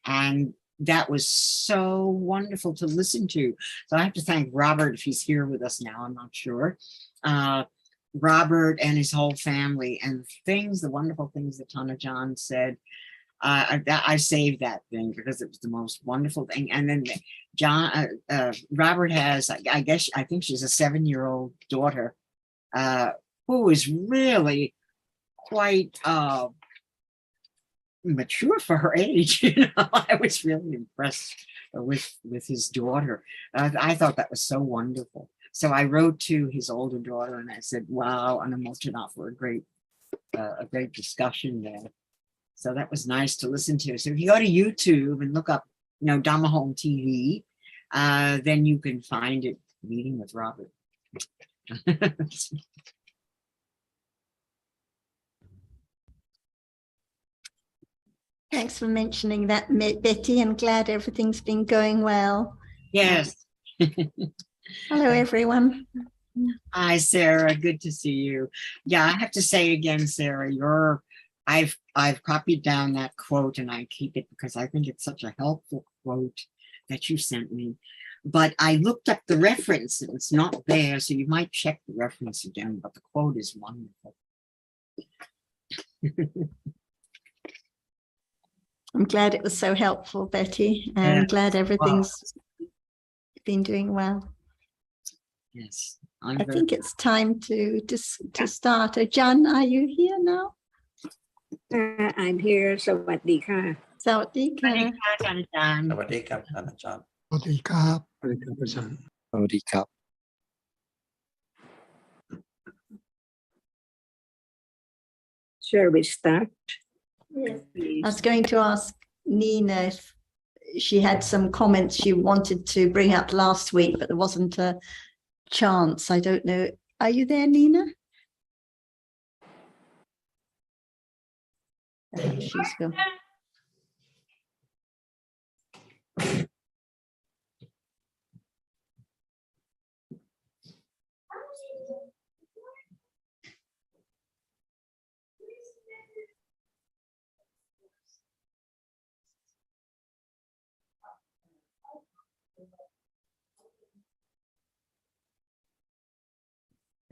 And that was so wonderful to listen to. So I have to thank Robert, if he's here with us now, I'm not sure. Robert and his whole family, and the wonderful things that Tana John said. I saved that thing because it was the most wonderful thing. And then Robert has, I think she's a 7-year-old daughter who is really quite mature for her age. I was really impressed with his daughter. I thought that was so wonderful. So I wrote to his older daughter and I said, wow, I'm emotional enough for a great discussion there. So that was nice to listen to. So if you go to YouTube and look up, Dhamma Home TV, then you can find it, Meeting with Robert. Thanks for mentioning that, Betty. I'm glad everything's been going well. Yes. Hello, everyone. Hi, Sarah. Good to see you. Yeah, I have to say again, Sarah, I've copied down that quote and I keep it because I think it's such a helpful quote that you sent me. But I looked up the reference and it's not there, so you might check the reference again, but the quote is wonderful. I'm glad it was so helpful, Betty, and I'm glad everything's been doing well. Yes. I think it's time to start. Jan, are you here now? I'm here. สวัสดีค่ะ สวัสดีค่ะ อาจารย์ สวัสดีครับท่านอาจารย์ สวัสดีครับสวัสดีครับอาจารย์สวัสดีครับ Shall we start? Yes. I was going to ask Nina if she had some comments she wanted to bring up last week, but there wasn't a chance. I don't know. Are you there, Nina? She's gone.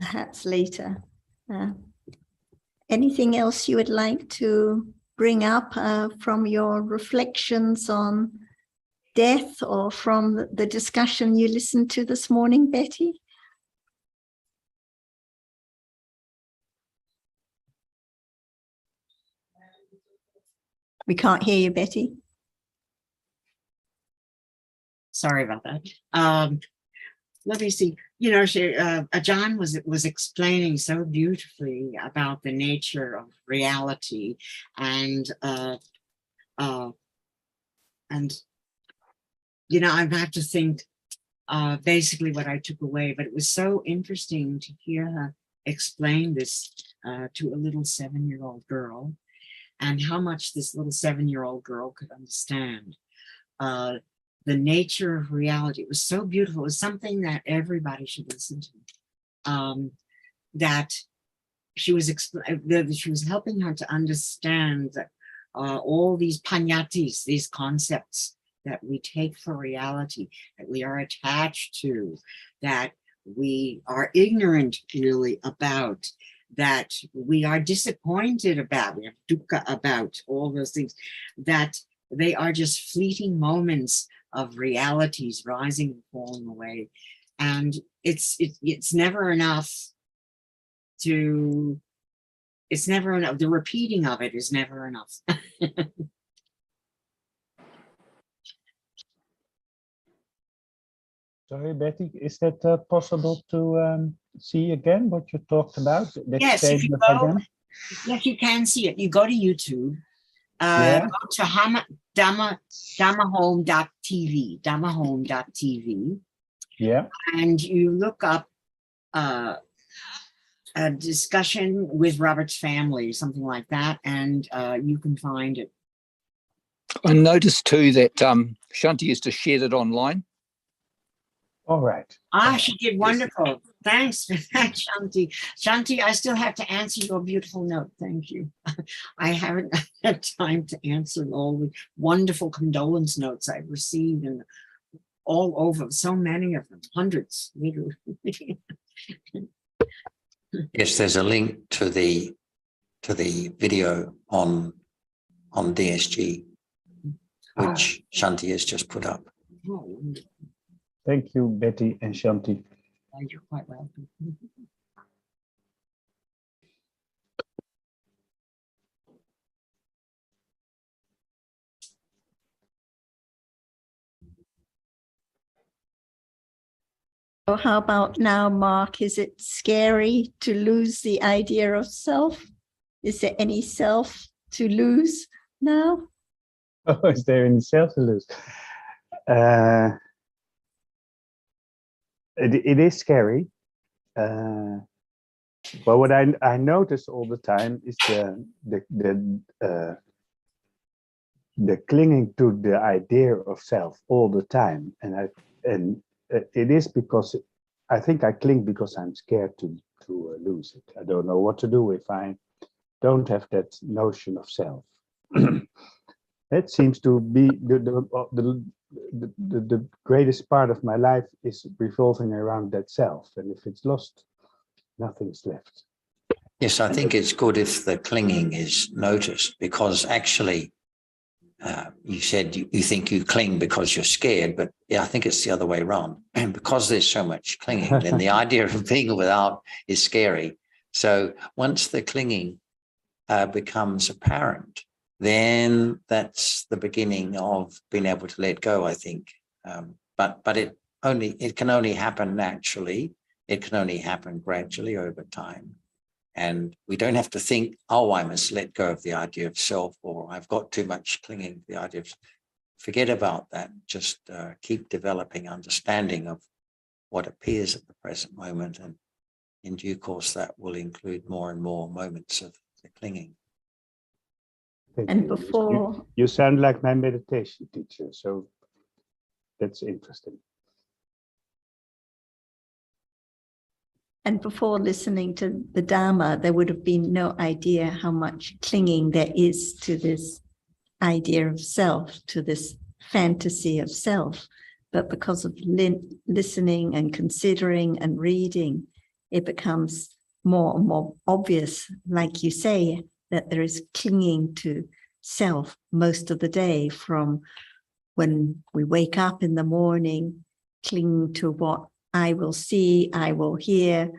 Perhaps later. Anything else you would like to bring up from your reflections on death or from the discussion you listened to this morning, Betty? We can't hear you, Betty. Sorry about that. Let me see. John was explaining so beautifully about the nature of reality, and I have to think basically what I took away. But it was so interesting to hear her explain this to a little 7-year-old girl, and how much this little 7-year-old girl could understand the nature of reality. It was so beautiful. It was something that everybody should listen to. That she was helping her to understand that all these panyatis, these concepts that we take for reality, that we are attached to, that we are ignorant really about, that we are disappointed about, we have dukkha about, all those things, that they are just fleeting moments of realities rising and falling away. And it's never enough the repeating of it is never enough. Sorry, Betty, is that possible to see again what you talked about? Yes, if you go, yes, you can see it. You go to YouTube, go to Dhammahome.tv, Dhammahome.tv. Yeah. And you look up a discussion with Robert's family, something like that, and you can find it. I noticed too that Shanti used to share it online. All right. She did wonderful. Thanks for that, Shanti. Shanti, I still have to answer your beautiful note. Thank you. I haven't had time to answer all the wonderful condolence notes I've received, and all over, so many of them, hundreds, literally. Yes, there's a link to the video on DSG, which Shanti has just put up. Oh, wonderful. Thank you, Betty and Shanti. You're quite welcome. So how about now, Mark? Is it scary to lose the idea of self? Is there any self to lose now? Oh, is there any self to lose? It is scary. But what I notice all the time is the clinging to the idea of self all the time, and it is because I think I cling because I'm scared to lose it. I don't know what to do if I don't have that notion of self. It seems to be the greatest part of my life is revolving around that self, and if it's lost, nothing's left. Yes, I think it's good if the clinging is noticed, because actually, you said you think you cling because you're scared, but yeah, I think it's the other way around. And because there's so much clinging, then the idea of being without is scary. So once the clinging becomes apparent, then that's the beginning of being able to let go, I think. But it can only happen naturally. It can only happen gradually over time. And we don't have to think, oh, I must let go of the idea of self, or I've got too much clinging to the idea of, forget about that. Just keep developing understanding of what appears at the present moment. And in due course, that will include more and more moments of the clinging. Thank And you. before, You sound like my meditation teacher, so that's interesting. and before listening to the Dhamma, there would have been no idea how much clinging there is to this idea of self, to this fantasy of self. But because of listening and considering and reading, it becomes more and more obvious, like you say, that there is clinging to self most of the day, from when we wake up in the morning, clinging to what I will see, I will hear,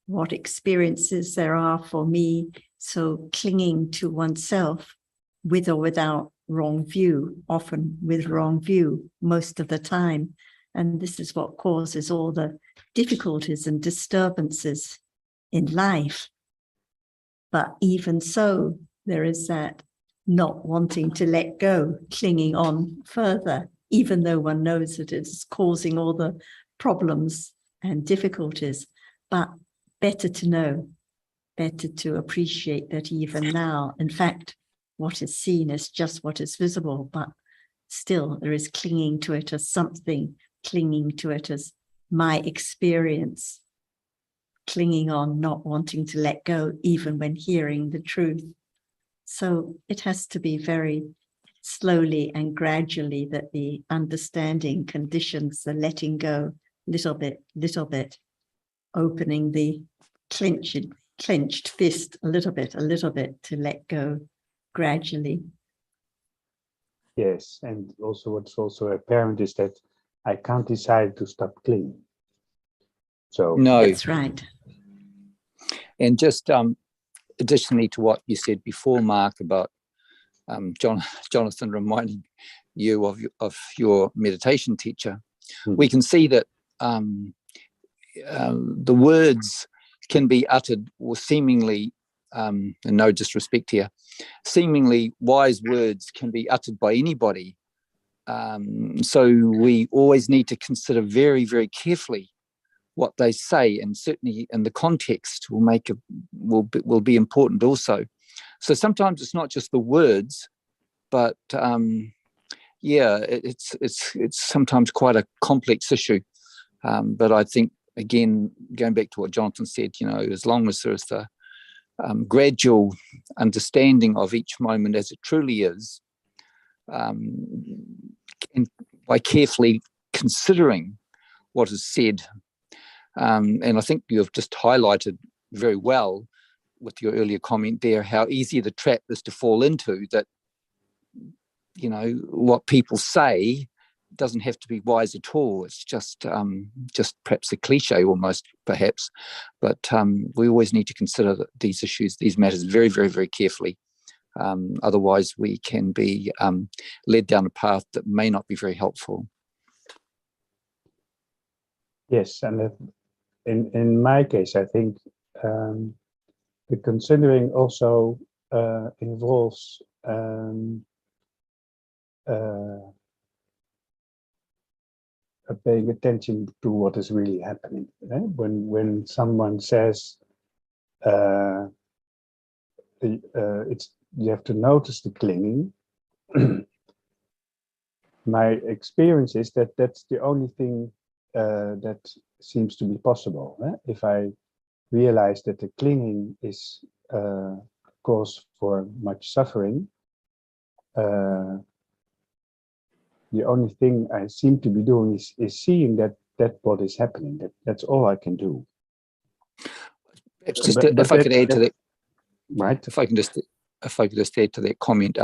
what experiences there are for me. So clinging to oneself with or without wrong view, often with wrong view most of the time. And this is what causes all the difficulties and disturbances in life. But even so, there is that not wanting to let go, clinging on further, even though one knows that it's causing all the problems and difficulties. But better to know, better to appreciate that even now, in fact, what is seen is just what is visible, but still there is clinging to it as something, clinging to it as my experience, clinging on, not wanting to let go, even when hearing the truth. So it has to be very slowly and gradually that the understanding conditions the letting go, little bit, opening the clenched fist a little bit to let go gradually. Yes, and also what's also apparent is that I can't decide to stop clinging. So No. That's right. And just additionally to what you said before, Mark, about Jonathan reminding you of your meditation teacher, we can see that the words can be uttered, or seemingly, and no disrespect here, seemingly wise words can be uttered by anybody. So we always need to consider very, very carefully what they say, and certainly in the context will be important also. So sometimes it's not just the words, but it's sometimes quite a complex issue. But I think again, going back to what Jonathan said, as long as there's the gradual understanding of each moment as it truly is, and by carefully considering what is said, and I think you've just highlighted very well with your earlier comment there how easy the trap is to fall into, that what people say doesn't have to be wise at all. It's just perhaps a cliche almost, perhaps, but we always need to consider these issues, these matters very, very, very carefully. Otherwise, we can be led down a path that may not be very helpful. Yes, and in my case, I think the considering also involves paying attention to what is really happening. When someone says you have to notice the clinging, my experience is that that's the only thing that seems to be possible. If I realize that the clinging is cause for much suffering, the only thing I seem to be doing is seeing that what is happening. That's all I can do. Just if I could add to that, right? If I could just add to that comment,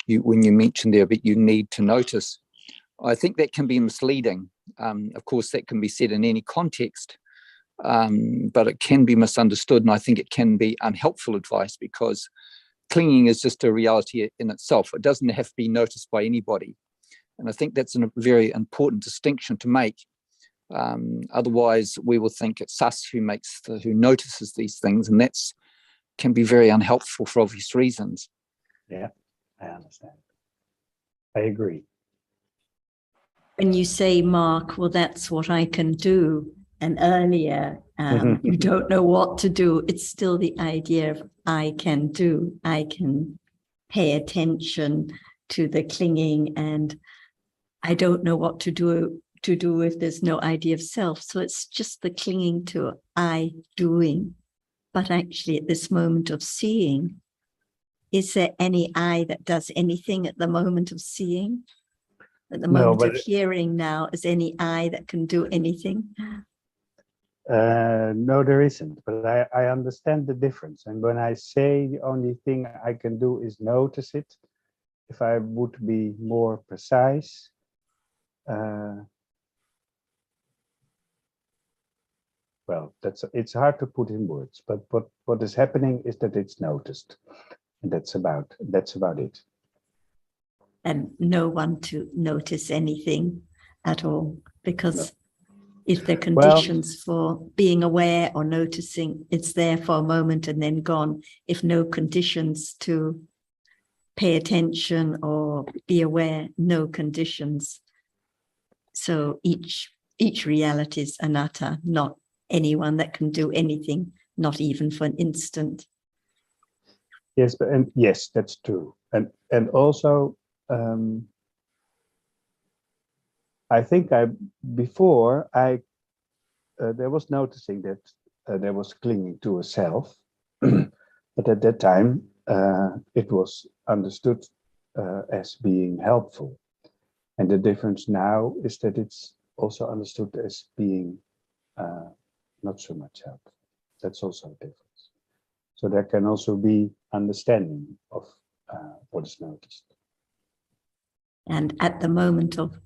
when you mentioned there, but you need to notice, I think that can be misleading. Of course, that can be said in any context, but it can be misunderstood, and I think it can be unhelpful advice, because clinging is just a reality in itself. It doesn't have to be noticed by anybody. And I think that's a very important distinction to make. Otherwise, we will think it's us who notices these things, and that's can be very unhelpful for obvious reasons. Yeah, I understand. I agree. When you say, Mark, well, that's what I can do, and earlier you don't know what to do, it's still the idea of I can do. I can pay attention to the clinging, and I don't know what to do if there's no idea of self. So it's just the clinging to I doing. But actually, at this moment of seeing, is there any I that does anything at the moment of seeing? At the moment of hearing now, is any I that can do anything? No, there isn't, but I understand the difference. And when I say the only thing I can do is notice it, if I would be more precise, well, it's hard to put in words, but what is happening is that it's noticed, and that's about it. And no one to notice anything at all, because if there are conditions for being aware or noticing, it's there for a moment and then gone. If no conditions to pay attention or be aware, no conditions. So each reality is anatta, not anyone that can do anything, not even for an instant. Yes, yes, that's true. And also, I think before there was noticing that there was clinging to a self, but at that time it was understood as being helpful. And the difference now is that it's also understood as being not so much helpful. That's also a difference. So there can also be understanding of what is noticed. And at the moment of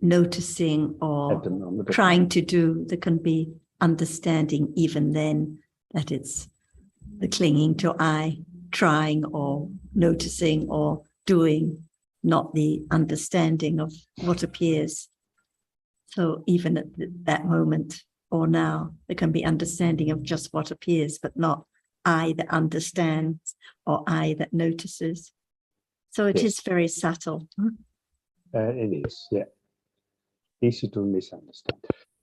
noticing or trying to do, there can be understanding even then that it's the clinging to I, trying or noticing or doing, not the understanding of what appears. So even at that moment or now, there can be understanding of just what appears, but not I that understands or I that notices. So it is very subtle. It is, yeah. Easy to misunderstand.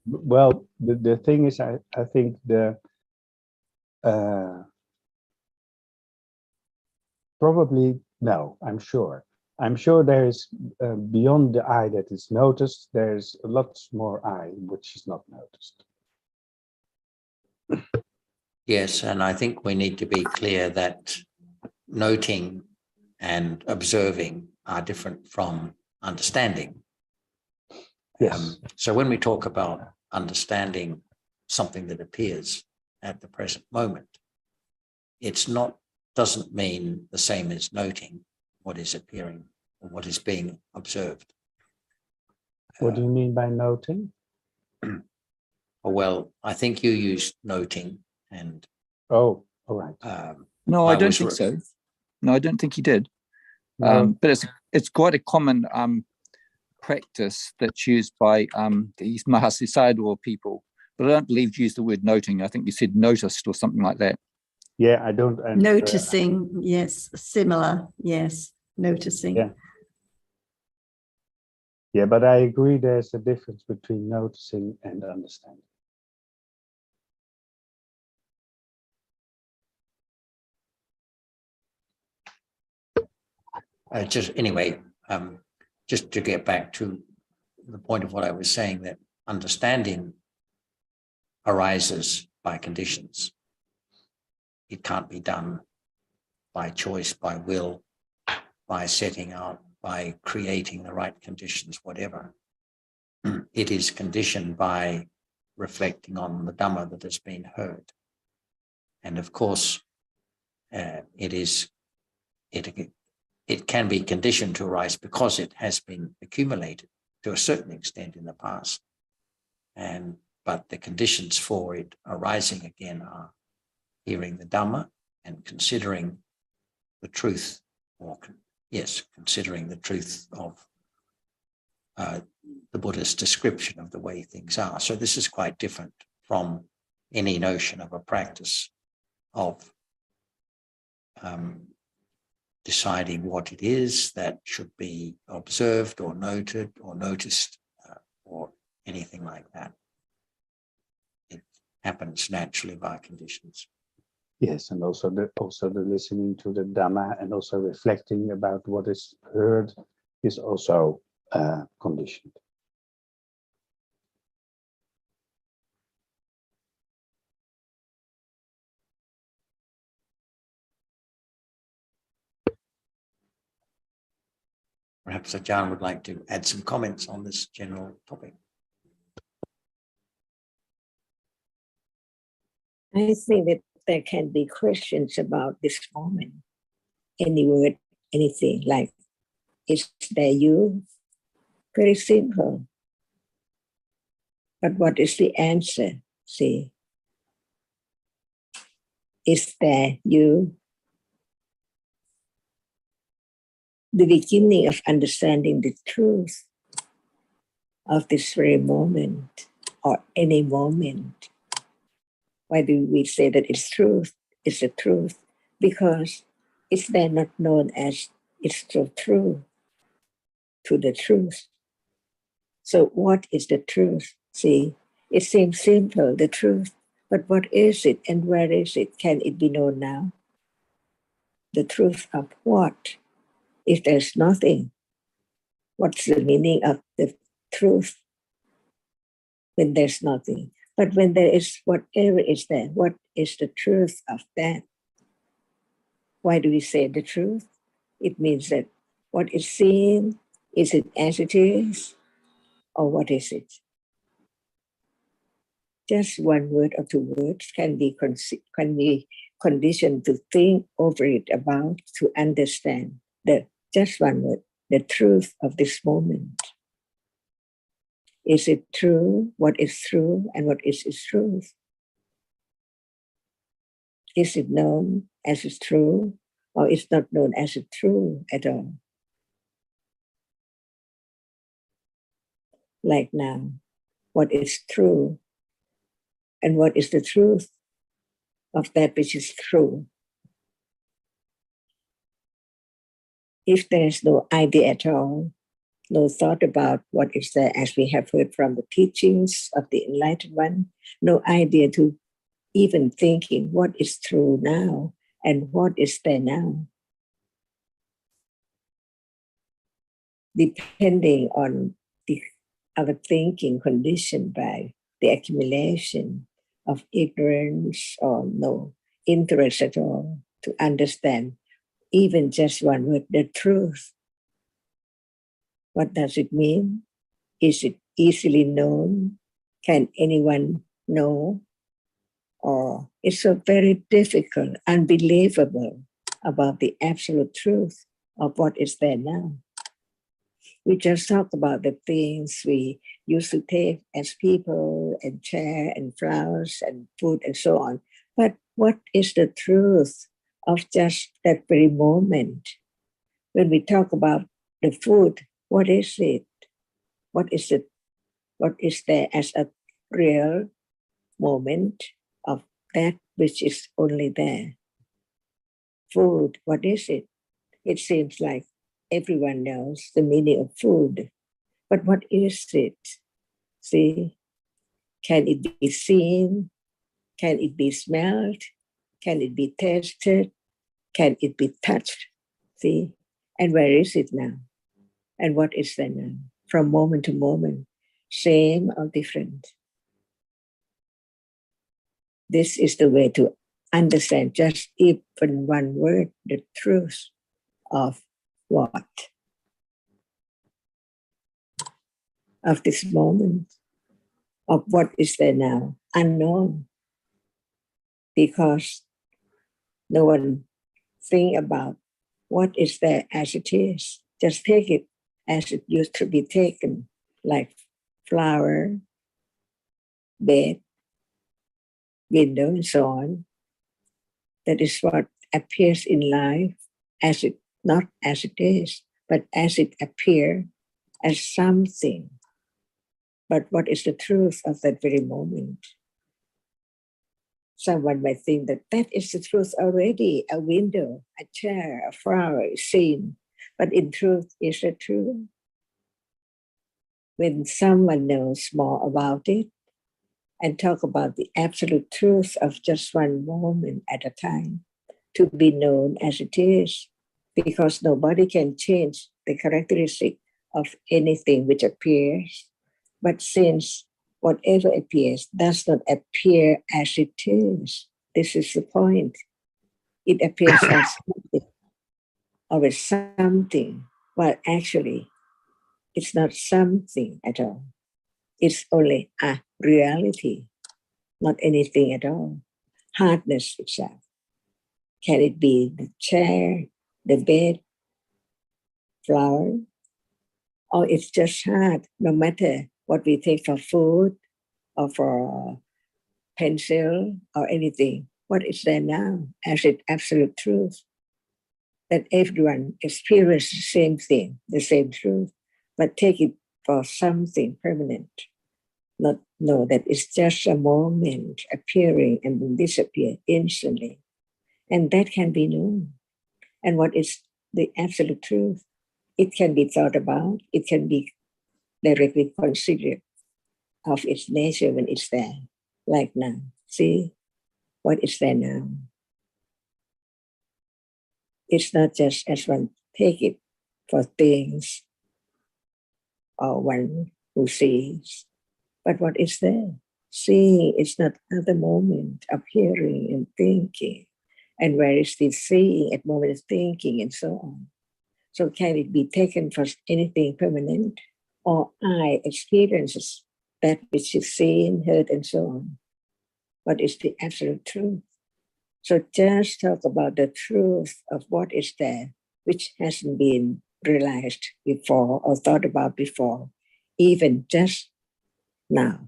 Well, the thing is, I think probably, no, I'm sure there is beyond the I that is noticed, there's lots more I which is not noticed. Yes, and I think we need to be clear that noting and observing are different from understanding. Yes. So when we talk about understanding something that appears at the present moment, it's not, doesn't mean the same as noting what is appearing or what is being observed. What do you mean by noting? Well, I think you used noting, and Oh, all right. No, I don't was think so. No, I don't think he did. No. But it's quite a common practice that's used by these Mahasi Sayadaw people. But I don't believe you used the word noting. I think you said noticed or something like that. Yeah, I don't. Noticing, yes, similar, yes, noticing. Yeah. Yeah, but I agree there's a difference between noticing and understanding. Just to get back to the point of what I was saying, that understanding arises by conditions. It can't be done by choice, by will, by setting out, by creating the right conditions, whatever. It is conditioned by reflecting on the Dhamma that has been heard. And of course, it can be conditioned to arise because it has been accumulated to a certain extent in the past. But the conditions for it arising again are hearing the Dhamma and considering the truth, considering the truth of the Buddha's description of the way things are. So this is quite different from any notion of a practice of deciding what it is that should be observed or noted or noticed or anything like that. It happens naturally by conditions. Yes, and also the listening to the Dhamma and also reflecting about what is heard is also conditioned. Perhaps Ajahn would like to add some comments on this general topic. I think that there can be questions about this moment. Any word, anything like, is there you? Very simple. But what is the answer? See, is there you? The beginning of understanding the truth of this very moment or any moment. Why do we say that it's truth? It's the truth because it's then not known as it's so true to the truth. So what is the truth? See, it seems simple, the truth, but what is it and where is it? Can it be known now? The truth of what? If there's nothing, what's the meaning of the truth when there's nothing? But when there is whatever is there, what is the truth of that? Why do we say the truth? It means that what is seen, is it as it is, or what is it? Just one word or two words can be conditioned to think over it about, to understand just one word, the truth of this moment. Is it true? What is true and what is its truth? Is it known as it's true or it's not known as it's true at all? Like now, what is true and what is the truth of that which is true? If there is no idea at all, no thought about what is there, as we have heard from the teachings of the Enlightened One, no idea to even thinking what is true now and what is there now. Depending on our thinking conditioned by the accumulation of ignorance or no interest at all to understand even just one word, the truth. What does it mean? Is it easily known? Can anyone know? Or it's so very difficult, unbelievable about the absolute truth of what is there now. We just talk about the things we used to take as people and chair and flowers and food and so on. But what is the truth of just that very moment? When we talk about the food, what is it? What is it? What is there as a real moment of that which is only there? Food, what is it? It seems like everyone knows the meaning of food, but what is it? See, can it be seen? Can it be smelled? Can it be tasted? Can it be touched? See, and where is it now? And what is there now? From moment to moment, same or different? This is the way to understand just even one word, the truth of what? Of this moment, of what is there now, unknown. Because no one think about what is there as it is. Just take it as it used to be taken, like flower, bed, window, and so on. That is what appears in life as it, not as it is, but as it appears as something. But what is the truth of that very moment? Someone might think that that is the truth already. A window, a chair, a flower is seen. But in truth, is it true? When someone knows more about it and talk about the absolute truth of just one moment at a time, to be known as it is, because nobody can change the characteristic of anything which appears. But since whatever appears does not appear as it is, this is the point. It appears as something, or as something, while actually it's not something at all. It's only a reality, not anything at all. Hardness itself. Can it be the chair, the bed, flower? Or it's just hard, no matter what we take for food or for pencil or anything. What is there now as its absolute truth? That everyone experiences the same thing, the same truth, but take it for something permanent. Not know that it's just a moment appearing and then disappear instantly. And that can be known. And what is the absolute truth? It can be thought about, it can be directly considered of its nature when it's there, like now. See, what is there now? It's not just as one take it for things or one who sees, but what is there? Seeing is not at the moment of hearing and thinking. And where is the seeing at moment of thinking and so on? So can it be taken for anything permanent? Or eye experiences that which is seen, heard, and so on? What is the absolute truth? So just talk about the truth of what is there, which hasn't been realized before or thought about before, even just now.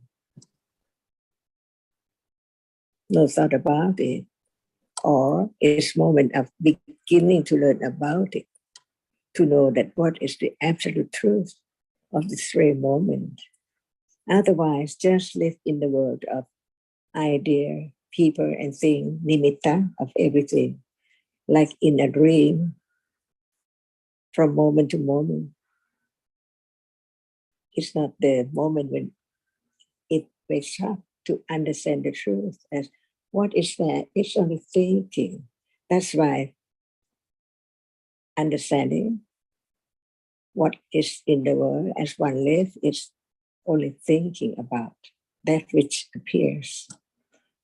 No thought about it, or it's moment of beginning to learn about it, to know that what is the absolute truth of this very moment. Otherwise, just live in the world of idea, people, and thing, nimitta of everything, like in a dream, from moment to moment. It's not the moment when it wakes up to understand the truth as what is that? It's only thinking. That's why understanding what is in the world as one lives is only thinking about that which appears.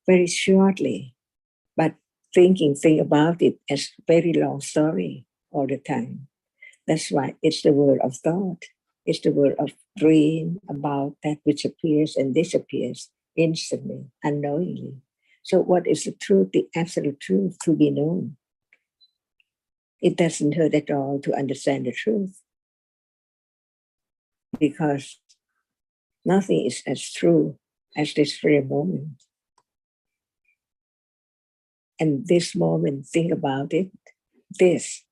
very shortly, but think about it as very long story all the time. That's why it's the world of thought. It's the world of dream about that which appears and disappears instantly, unknowingly. So what is the truth, the absolute truth to be known? It doesn't hurt at all to understand the truth, because nothing is as true as this very moment. And this moment, think about it, this,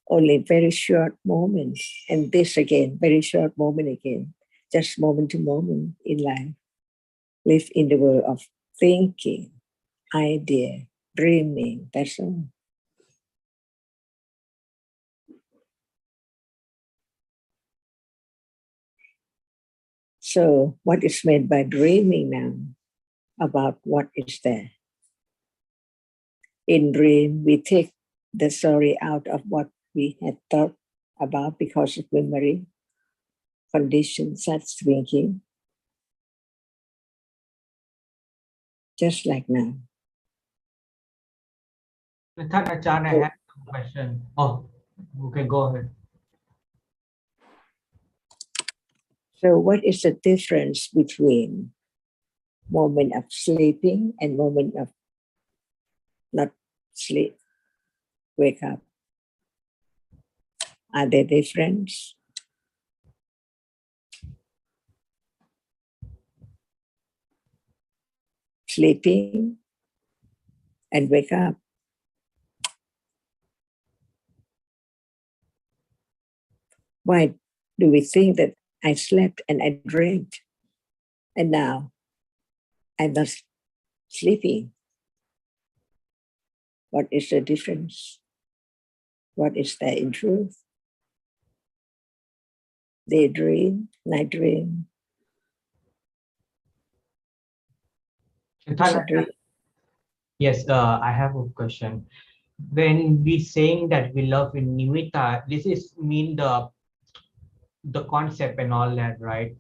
only very short moment, and this again, very short moment again, just moment to moment in life. Live in the world of thinking, idea, dreaming, that's all. So what is meant by dreaming now? About what is there? In dream, we take the story out of what we had thought about because of memory, conditions, such thinking. Just like now. Achan, I have a question. Oh, okay, go ahead. So what is the difference between moment of sleeping and moment of not sleep, wake up? Are there difference? Sleeping and wake up. Why do we think that I slept and I dreamed and now I'm not sleeping? What is the difference? What is there in truth? Daydream, night dream. Yes, I have a question. When we saying that we love in nimitta, this is mean the concept and all that, right?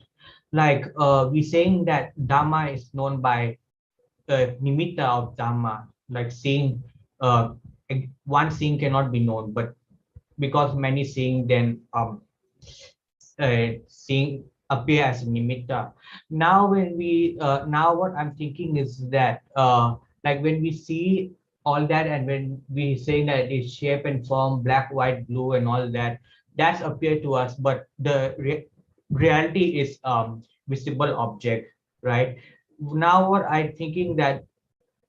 Like we saying that Dhamma is known by nimitta of Dhamma, like seeing one seeing cannot be known, but because many seeing, then seeing appear as nimitta. Now when we now what I'm thinking is that like when we see all that, and when we say that it's shape and form, black, white, blue, and all that, that's appear to us, but the reality is visible object, right? Now what I'm thinking that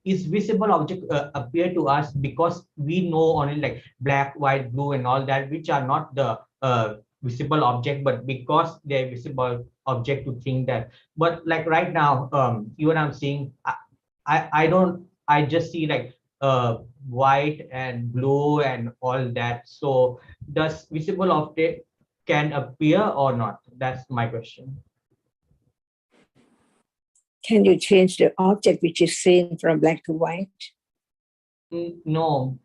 is visible object appear to us because we know only like black, white, blue, and all that, which are not the visible object, but because they're visible object to think that. But like right now, even I'm seeing, I don't, I just see like white and blue and all that. So does visible object can appear or not? That's my question. Can you change the object which is seen from black to white? No,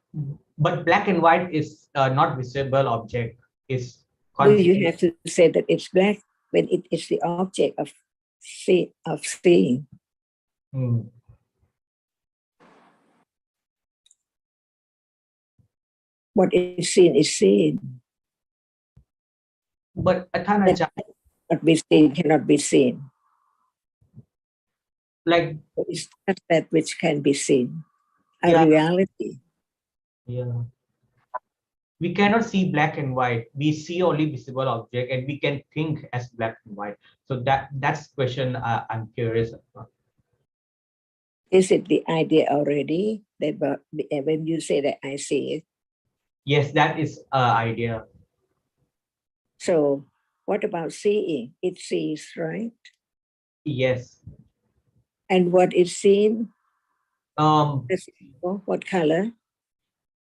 but black and white is not visible object. Is Do you have to say that it's black when it is the object of seeing? What is seen is seen. But what be seen cannot be seen. Like it's not that which can be seen. A yeah. reality. Yeah. We cannot see black and white. We see only visible object, and we can think as black and white. So that's the question I'm curious about. Is it the idea already that when you say that I see it? Yes, that is idea. So what about seeing? It sees, right? Yes. And what is seen? What color?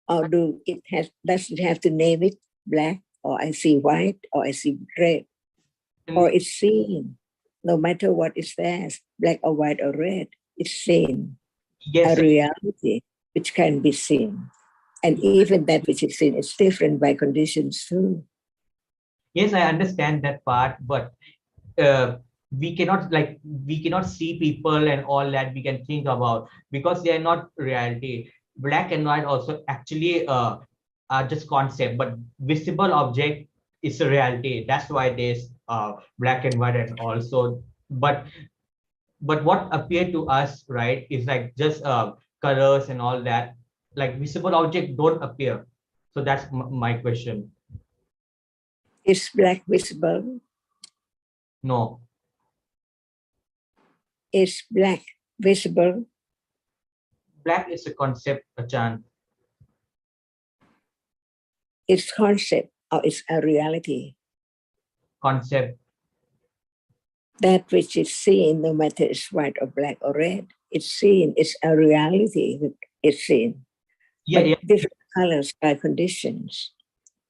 Or does it have to name it black, or I see white, or I see red? Or it's seen, no matter what is there, black or white or red, it's seen. Yes. A reality which can be seen. And even that which is seen is different by conditions too. Yes, I understand that part, but we cannot see people and all that we can think about, because they are not reality. Black and white also actually are just concept, but visible object is a reality. That's why there's black and white and also, but what appear to us, right, is like just colors and all that. Like visible object don't appear. So that's my question. Is black visible? No. Is black visible? Black is a concept, Achan. It's concept or it's a reality? Concept. That which is seen, no matter it's white or black or red, it's seen. It's a reality that it's seen. Yeah, But yeah. different colors by conditions,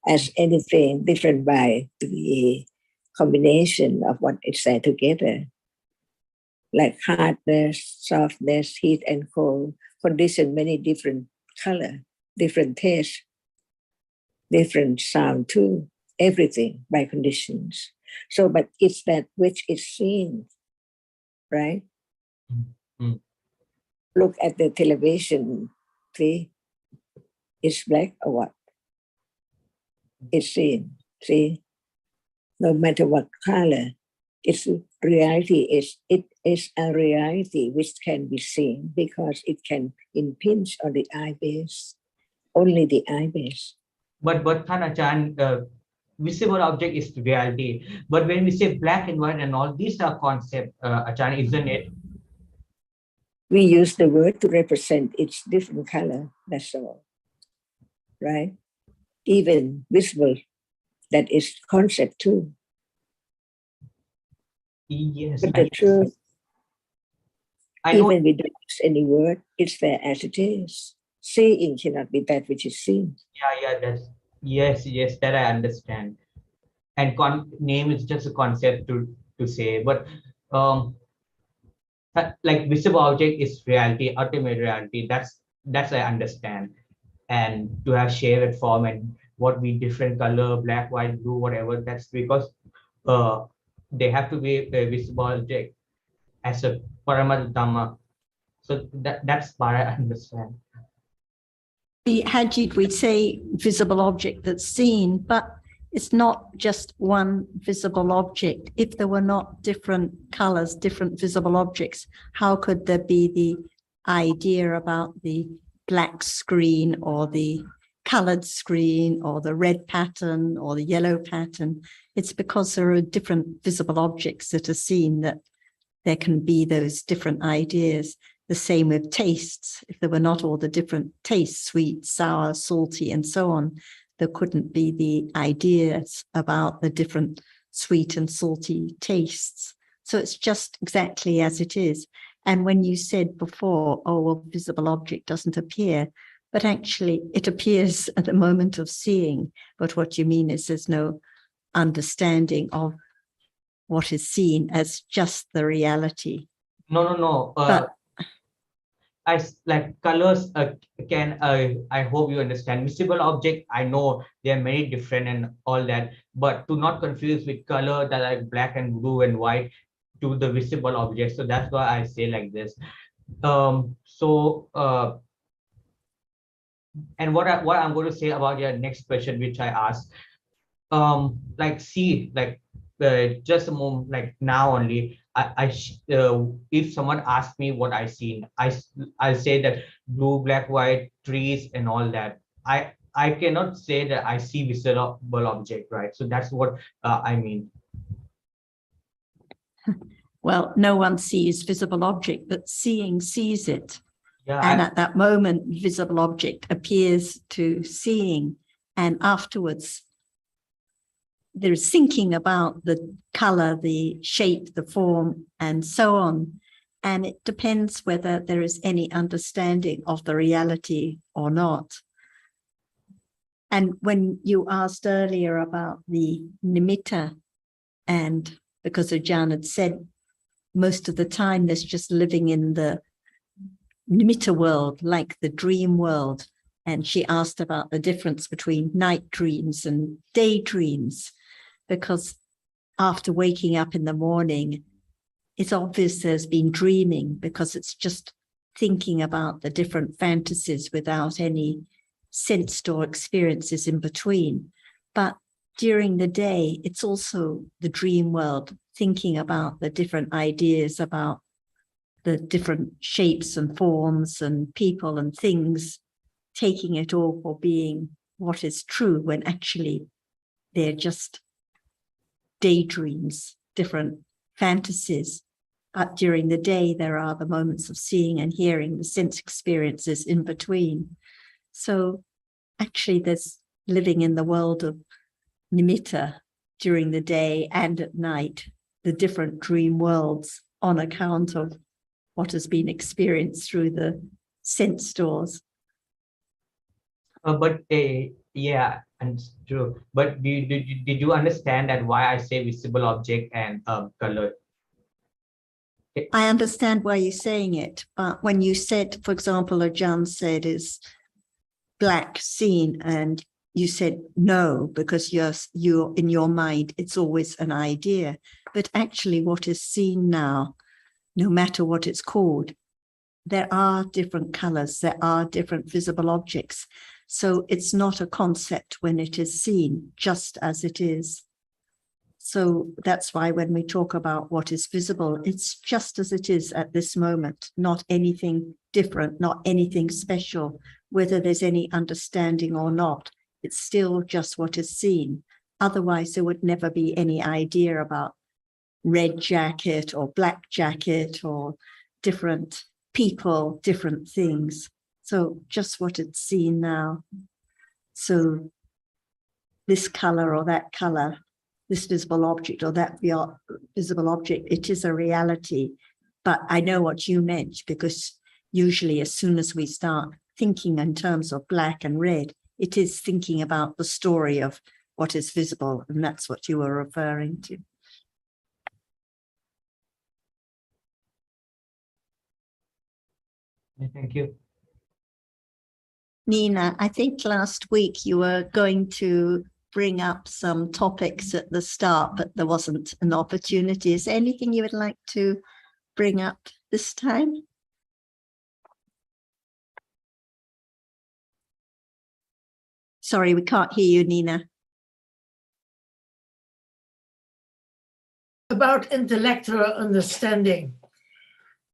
as anything different by the combination of what it's there together. Like hardness, softness, heat and cold, condition many different color, different taste, different sound too, everything by conditions. So, but it's that which is seen, right? Mm. Look at the television, see, it's black or what? It's seen, see, no matter what color, it's reality. It is a reality which can be seen because it can impinge on the eye base, only the eye base. But Achan, visible object is reality. But when we say black and white and all, these are concept, Achan, isn't it? We use the word to represent its different color, that's all, right? Even visible, that is concept too. Yes. But the truth, I know. even we don't use any word, it's there as it is. Seeing cannot be that which is seen. Yeah, that's yes, that I understand. And name is just a concept to say, but like visible object is reality, ultimate reality. That's I understand. And to have shape and form and what be different color, black, white, blue, whatever. That's because they have to be a visible object as a Dhamma. So that's what I understand. The Hajid, we'd say visible object that's seen, but it's not just one visible object. If there were not different colors, different visible objects, how could there be the idea about the black screen or the colored screen or the red pattern or the yellow pattern? It's because there are different visible objects that are seen that there can be those different ideas. The same with tastes. If there were not all the different tastes, sweet, sour, salty, and so on, there couldn't be the ideas about the different sweet and salty tastes. So it's just exactly as it is. And when you said before, oh, well, visible object doesn't appear, but actually it appears at the moment of seeing. But what you mean is there's no understanding of what is seen as just the reality. No. But I like colors I hope you understand. Visible object, I know there are many different and all that, but to not confuse with color that are black and blue and white to the visible object. So that's why I say like this. And what I'm going to say about your next question, which I asked, like see, like just a moment, like now only, if someone asks me what I seen, I'll say that blue, black, white, trees, and all that. I cannot say that I see visible object, right? So that's what I mean. well, no one sees visible object, but seeing sees it. Yeah. And at that moment, visible object appears to seeing, and afterwards there's thinking about the color, the shape, the form, and so on. And it depends whether there is any understanding of the reality or not. And when you asked earlier about the nimitta, and because Ajahn had said most of the time there's just living in the nimitta world, like the dream world. And she asked about the difference between night dreams and daydreams, because after waking up in the morning, it's obvious there's been dreaming because it's just thinking about the different fantasies without any sensed or experiences in between. But during the day, it's also the dream world, thinking about the different ideas about the different shapes and forms and people and things, taking it all for being what is true when actually they're just daydreams, different fantasies. But during the day, there are the moments of seeing and hearing, the sense experiences in between. So actually there's living in the world of nimitta during the day and at night, the different dream worlds on account of what has been experienced through the sense doors. Yeah, and true. But did you understand that why I say visible object and color? I understand why you're saying it, but when you said, for example, Ajahn said is black seen, and you said no, because you're in your mind, it's always an idea. But actually what is seen now, no matter what it's called, there are different colors, there are different visible objects. So it's not a concept when it is seen, just as it is. So that's why when we talk about what is visible, it's just as it is at this moment, not anything different, not anything special, whether there's any understanding or not. It's still just what is seen. Otherwise, there would never be any idea about red jacket or black jacket or different people, different things. So just what it's seen now. So this color or that color, this visible object or that visible object, it is a reality. But I know what you meant, because usually as soon as we start thinking in terms of black and red, it is thinking about the story of what is visible, and that's what you were referring to. Thank you. Nina, I think last week you were going to bring up some topics at the start, but there wasn't an opportunity. Is there anything you would like to bring up this time? Sorry, we can't hear you, Nina. About intellectual understanding.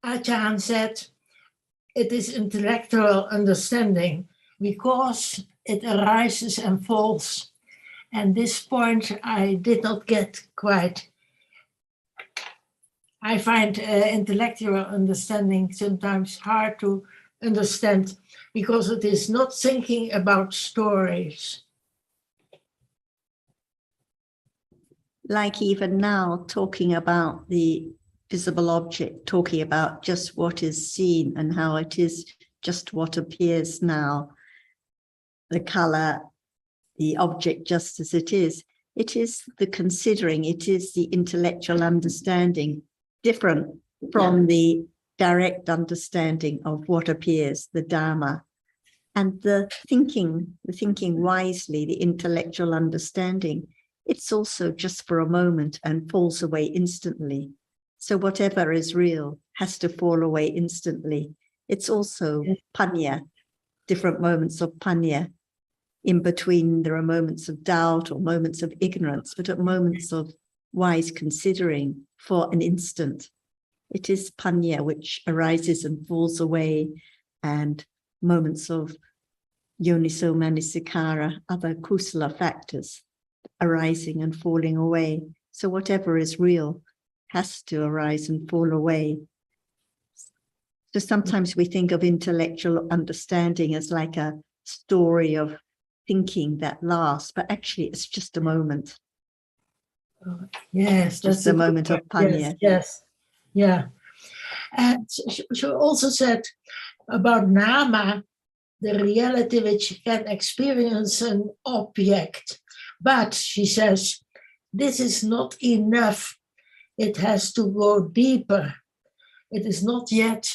Ajahn said it is intellectual understanding because it arises and falls. And this point I did not get quite. I find intellectual understanding sometimes hard to understand because it is not thinking about stories. Like even now, talking about the visible object, talking about just what is seen and how it is just what appears now, the color, the object just as it is the considering, it is the intellectual understanding, different from the direct understanding of what appears, the Dhamma. And the thinking wisely, the intellectual understanding, it's also just for a moment and falls away instantly. So whatever is real has to fall away instantly. It's also panya, different moments of panya. In between, there are moments of doubt or moments of ignorance, but at moments of wise considering for an instant. It is panya which arises and falls away, and moments of yoniso manasikara, other kusala factors arising and falling away. So whatever is real has to arise and fall away. So sometimes we think of intellectual understanding as like a story of thinking that lasts, but actually it's just a moment. Yes, just a moment of panya. Yes, yeah. And she also said about Nama, the reality which can experience an object. But she says, this is not enough. It has to go deeper. It is not yet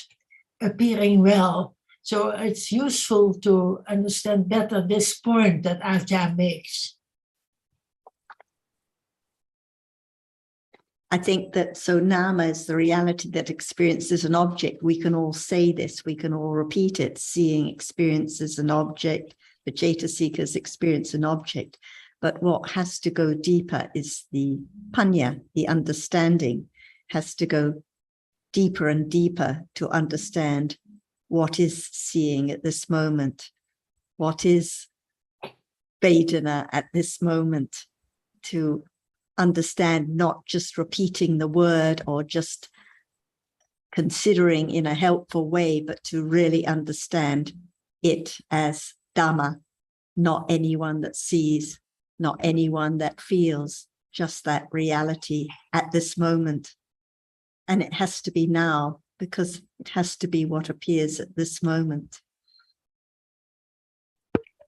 appearing well. So it's useful to understand better this point that Ajahn makes. I think that so Nama is the reality that experience is an object. We can all say this, we can all repeat it. Seeing experience is an object, the Cetasika's experience an object. But what has to go deeper is the panya, the understanding, has to go deeper and deeper to understand what is seeing at this moment, what is Vedana at this moment, to understand, not just repeating the word or just considering in a helpful way, but to really understand it as Dhamma, not anyone that sees, not anyone that feels, just that reality at this moment. And it has to be now, because it has to be what appears at this moment.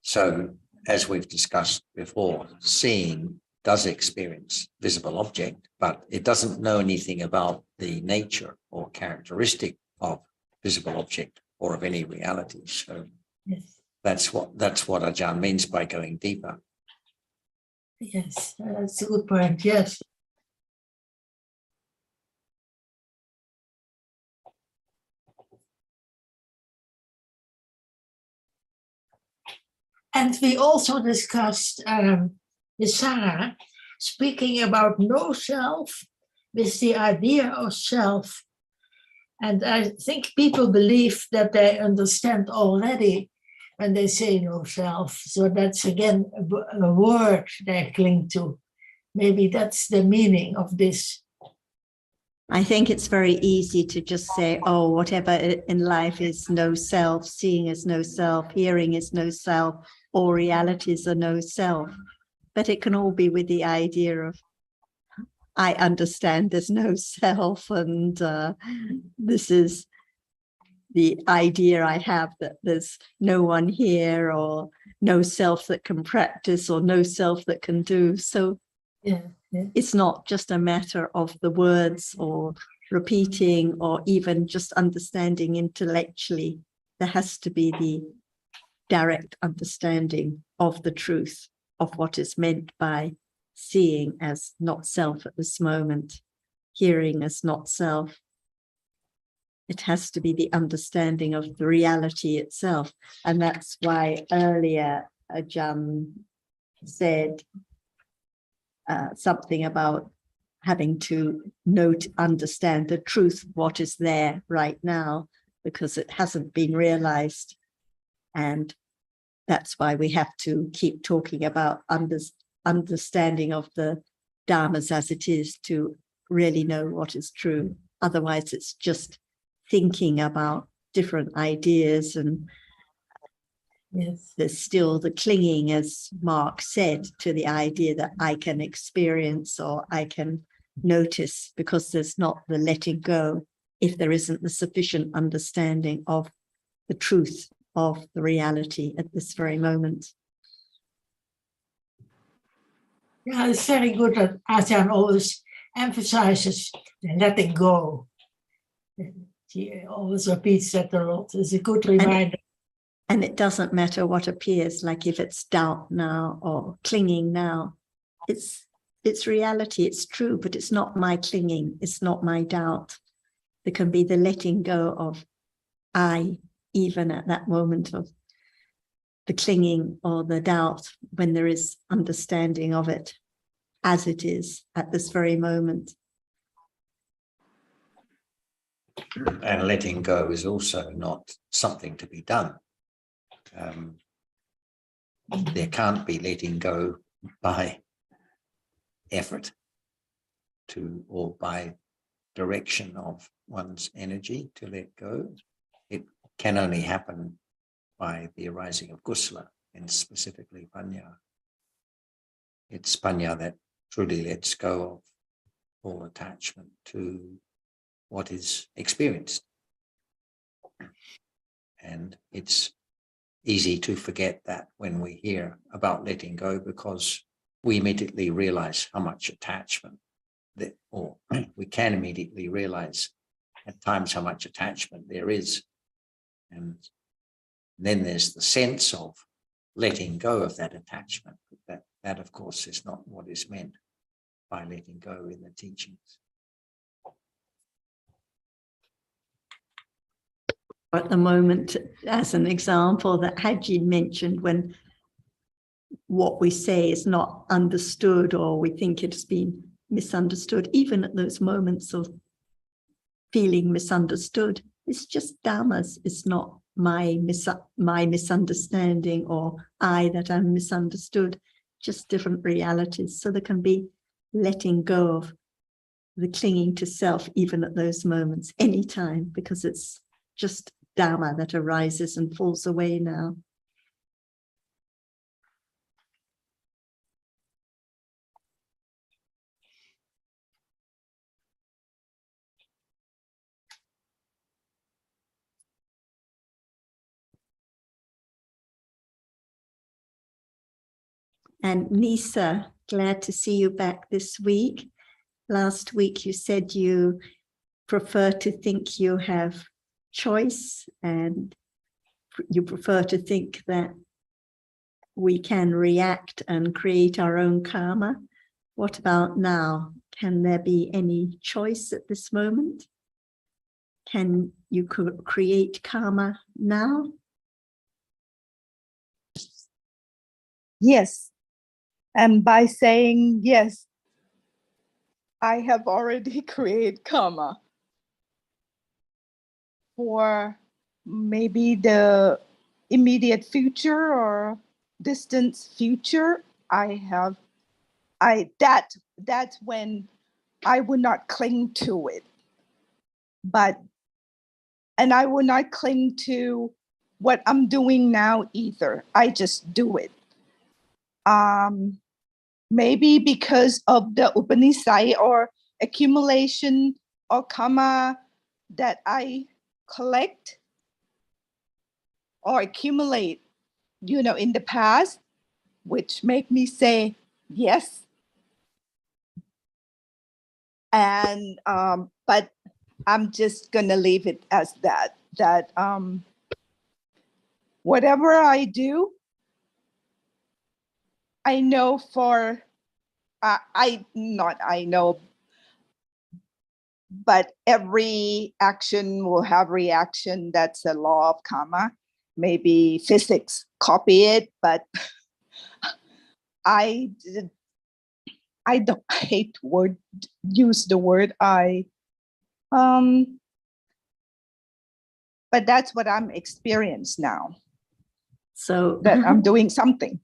So, as we've discussed before, seeing does experience visible object, but it doesn't know anything about the nature or characteristic of visible object or of any reality. So Yes. that's what Ajahn means by going deeper. Yes, that's a good point. Yes. And we also discussed with Sarah, speaking about no self with the idea of self. And I think people believe that they understand already when they say no self. So that's again a word they cling to. Maybe that's the meaning of this. I think it's very easy to just say, oh, whatever in life is no self, seeing is no self, hearing is no self, all realities are no self. But it can all be with the idea of, I understand there's no self, and this is the idea I have that there's no one here, or no self that can practice, or no self that can do. So it's not just a matter of the words or repeating or even just understanding intellectually. There has to be the direct understanding of the truth of what is meant by seeing as not self at this moment, hearing as not self. It has to be the understanding of the reality itself. And that's why earlier Ajahn said something about having to understand the truth, what is there right now, because it hasn't been realized. And that's why we have to keep talking about understanding of the dharmas as it is, to really know what is true. Otherwise, it's just thinking about different ideas, and there's still the clinging, as Mark said, to the idea that I can experience or I can notice, because there's not the letting go if there isn't the sufficient understanding of the truth of the reality at this very moment. Yeah, it's very good that Ajahn always emphasizes letting go. He always repeats that a lot. It's a good reminder. And it doesn't matter what appears, like if it's doubt now or clinging now, it's reality, it's true, but it's not my clinging, it's not my doubt. There can be the letting go of I, even at that moment of the clinging or the doubt, when there is understanding of it as it is at this very moment. And letting go is also not something to be done. There can't be letting go by effort or by direction of one's energy to let go. It can only happen by the arising of kusala, and specifically panya. It's panya that truly lets go of all attachment to what is experienced. And it's easy to forget that when we hear about letting go, because we immediately realize how much attachment or we can immediately realize at times how much attachment there is. And then there's the sense of letting go of that attachment. That of course is not what is meant by letting go in the teachings. At the moment, as an example that Haji mentioned, when what we say is not understood or we think it's been misunderstood, even at those moments of feeling misunderstood, it's just Dhammas. It's not my misunderstanding or I that I'm misunderstood, just different realities. So there can be letting go of the clinging to self, even at those moments, anytime, because it's just Dhamma that arises and falls away now. And Nisa, glad to see you back this week. Last week you said you prefer to think you have choice and you prefer to think that we can react and create our own karma. What about now? Can there be any choice at this moment? Can you create karma now? Yes. And by saying yes, I have already created karma for maybe the immediate future or distant future. That's when I would not cling to it. And I will not cling to what I'm doing now either. I just do it. Maybe because of the Upanishad or accumulation or karma that I collect or accumulate, in the past, which make me say yes. And but I'm just gonna leave it as that. Whatever I do, I know but every action will have reaction. That's a law of karma. Maybe physics copy it, but I don't hate use the word I. But that's what I'm experiencing now. So that I'm doing something.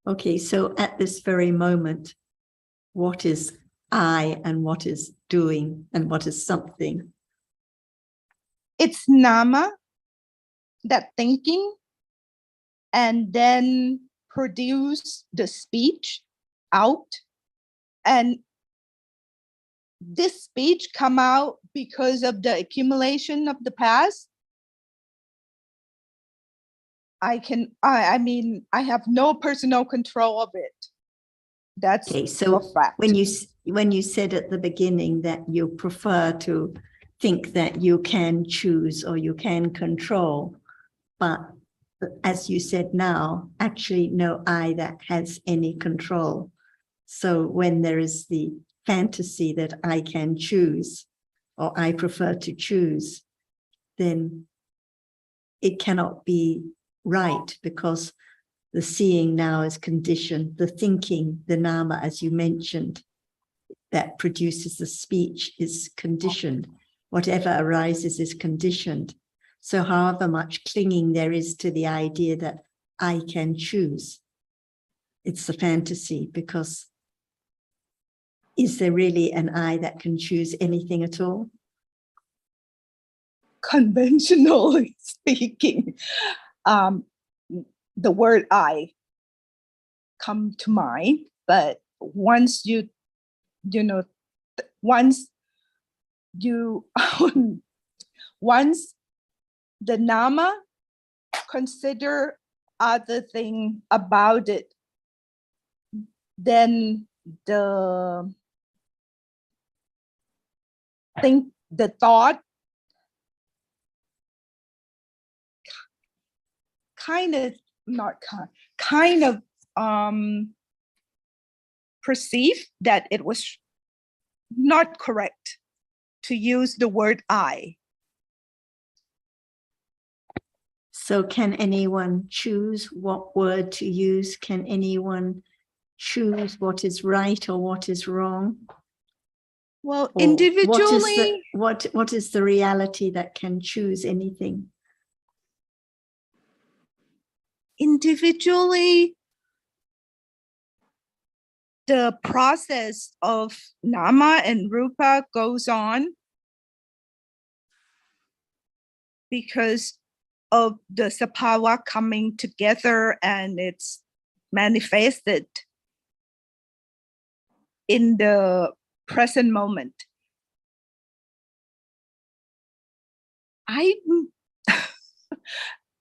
Okay, so at this very moment, what is I and what is doing and what is something? It's nama, that thinking, and then produce the speech out. And this speech come out because of the accumulation of the past. I have no personal control of it. That's okay. So a fact. When you said at the beginning that you prefer to think that you can choose or you can control, but as you said now, actually no I that has any control. So when there is the fantasy that I can choose or I prefer to choose, then it cannot be right because the seeing now is conditioned, the thinking, the nama, as you mentioned, that produces the speech is conditioned. Whatever arises is conditioned. So however much clinging there is to the idea that I can choose, it's a fantasy, because is there really an I that can choose anything at all? Conventionally speaking, the word I come to mind, but once once the nama consider other thing about it, then the thought kind of perceive that it was not correct to use the word I. So can anyone choose what word to use? Can anyone choose what is right or what is wrong? Well, Or individually, what is the reality that can choose anything? individually, the process of nama and rupa goes on because of the sapawa coming together, and it's manifested in the present moment.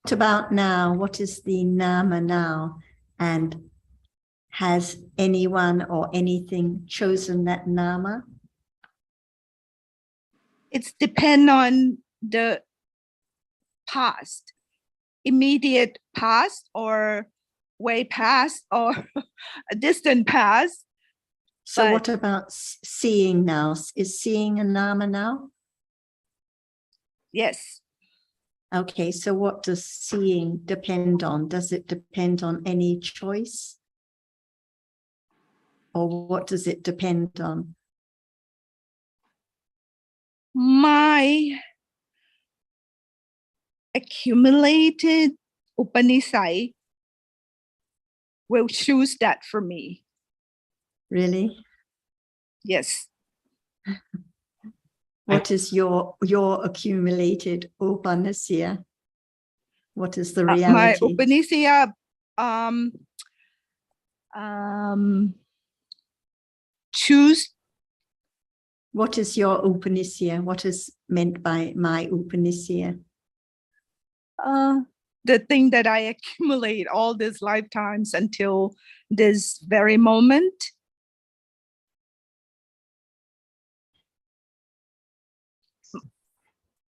What about now? What is the nama now? And has anyone or anything chosen that nama? It's depend on the past, immediate past or way past or a distant past. So But- what about seeing now? Is seeing a nama now? Yes. Okay, so what does seeing depend on? Does it depend on any choice? Or what does it depend on? My accumulated Upanisai will choose that for me. Really? Yes. What is your accumulated Upanishad? What is the My reality? Upanishad choose What is your Upanishad? What is meant by my Upanishad? the thing that I accumulate all these lifetimes until this very moment.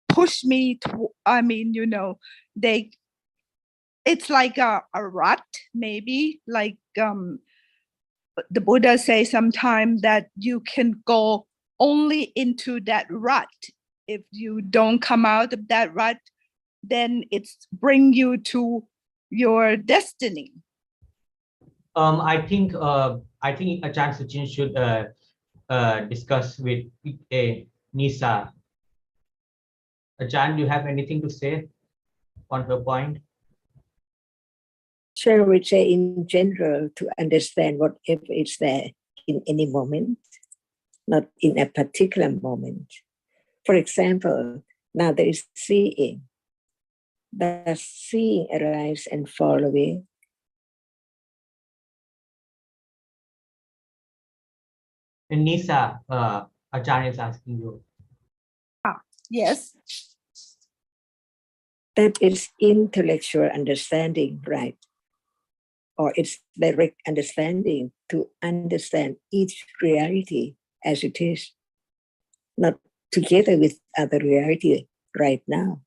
Push me to, it's like a rut, maybe like the Buddha say sometime that you can go only into that rut. If you don't come out of that rut, then it's bring you to your destiny. I think Ajahn Sachin should discuss with Nisa. Ajahn, do you have anything to say on her point? Shall we say in general to understand whatever is there in any moment, not in a particular moment? For example, now there is seeing. Does seeing arise and fall away? And Nisa, Ajahn is asking you. Yes. That is intellectual understanding, right? Or it's direct understanding to understand each reality as it is, not together with other reality right now.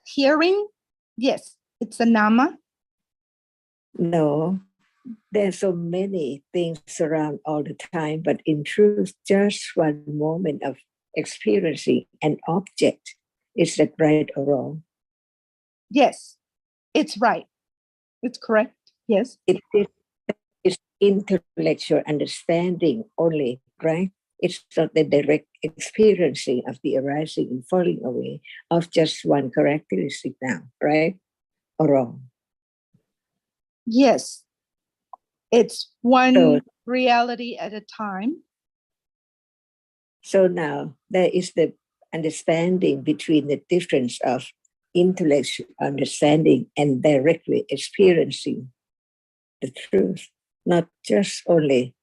Hearing, yes, it's a nama. No, there are so many things around all the time, but in truth, just one moment of experiencing an object, is that right or wrong? Yes, it's right. It's correct. Yes. It is intellectual understanding only, right? It's not the direct experiencing of the arising and falling away of just one characteristic now, right? Or wrong? Yes. It's one So- reality at a time. So now there is the understanding between the difference of intellectual understanding and directly experiencing the truth, not just only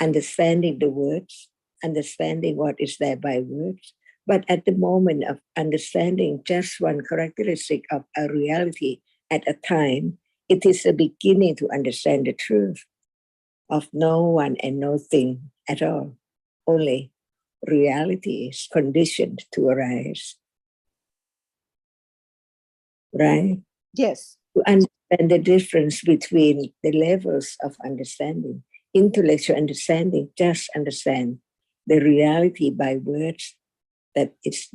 understanding the words, understanding what is there by words, but at the moment of understanding just one characteristic of a reality at a time, it is the beginning to understand the truth of no one and no thing at all. Only reality is conditioned to arise. Right? Yes. To understand the difference between the levels of understanding. Intellectual understanding, just understand the reality by words, that it's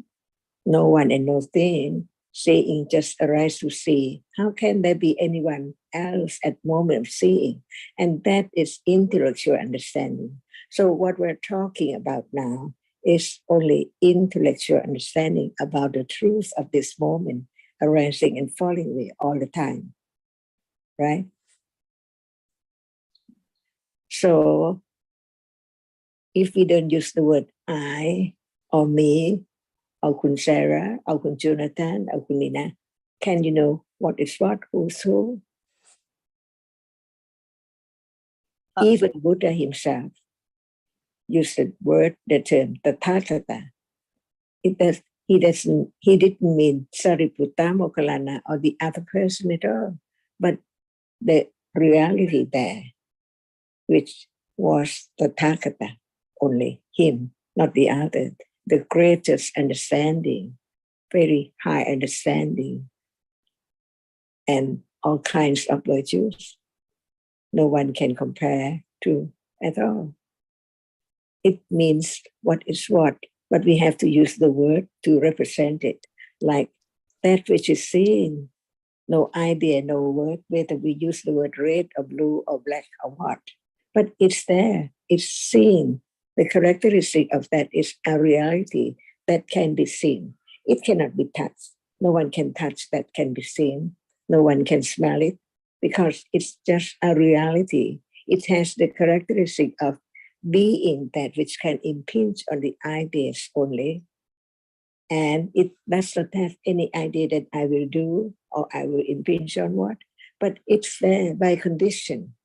no one and no thing, seeing just arise to see. How can there be anyone else at moment of seeing? And that is intellectual understanding. So what we're talking about now is only intellectual understanding about the truth of this moment, arising and falling away all the time, right? So if we don't use the word I or me or Kun Sarah or Kun Jonathan or Kun Nina, can you know what is what, who's who? Even Buddha himself used the word, the term, Tathagata. He didn't mean Sariputta, Moggallana, or the other person at all, but the reality there, which was Tathagata, only him, not the other, the greatest understanding, very high understanding, and all kinds of virtues. No one can compare to at all. It means what is what, but we have to use the word to represent it, like that which is seen. No idea, no word, whether we use the word red or blue or black or what, but it's there, it's seen. The characteristic of that is a reality that can be seen. It cannot be touched. No one can touch that can be seen. No one can smell it because it's just a reality. It has the characteristic of being that which can impinge on the ideas only. And it does not have any idea that I will do or I will impinge on what, but it's there by condition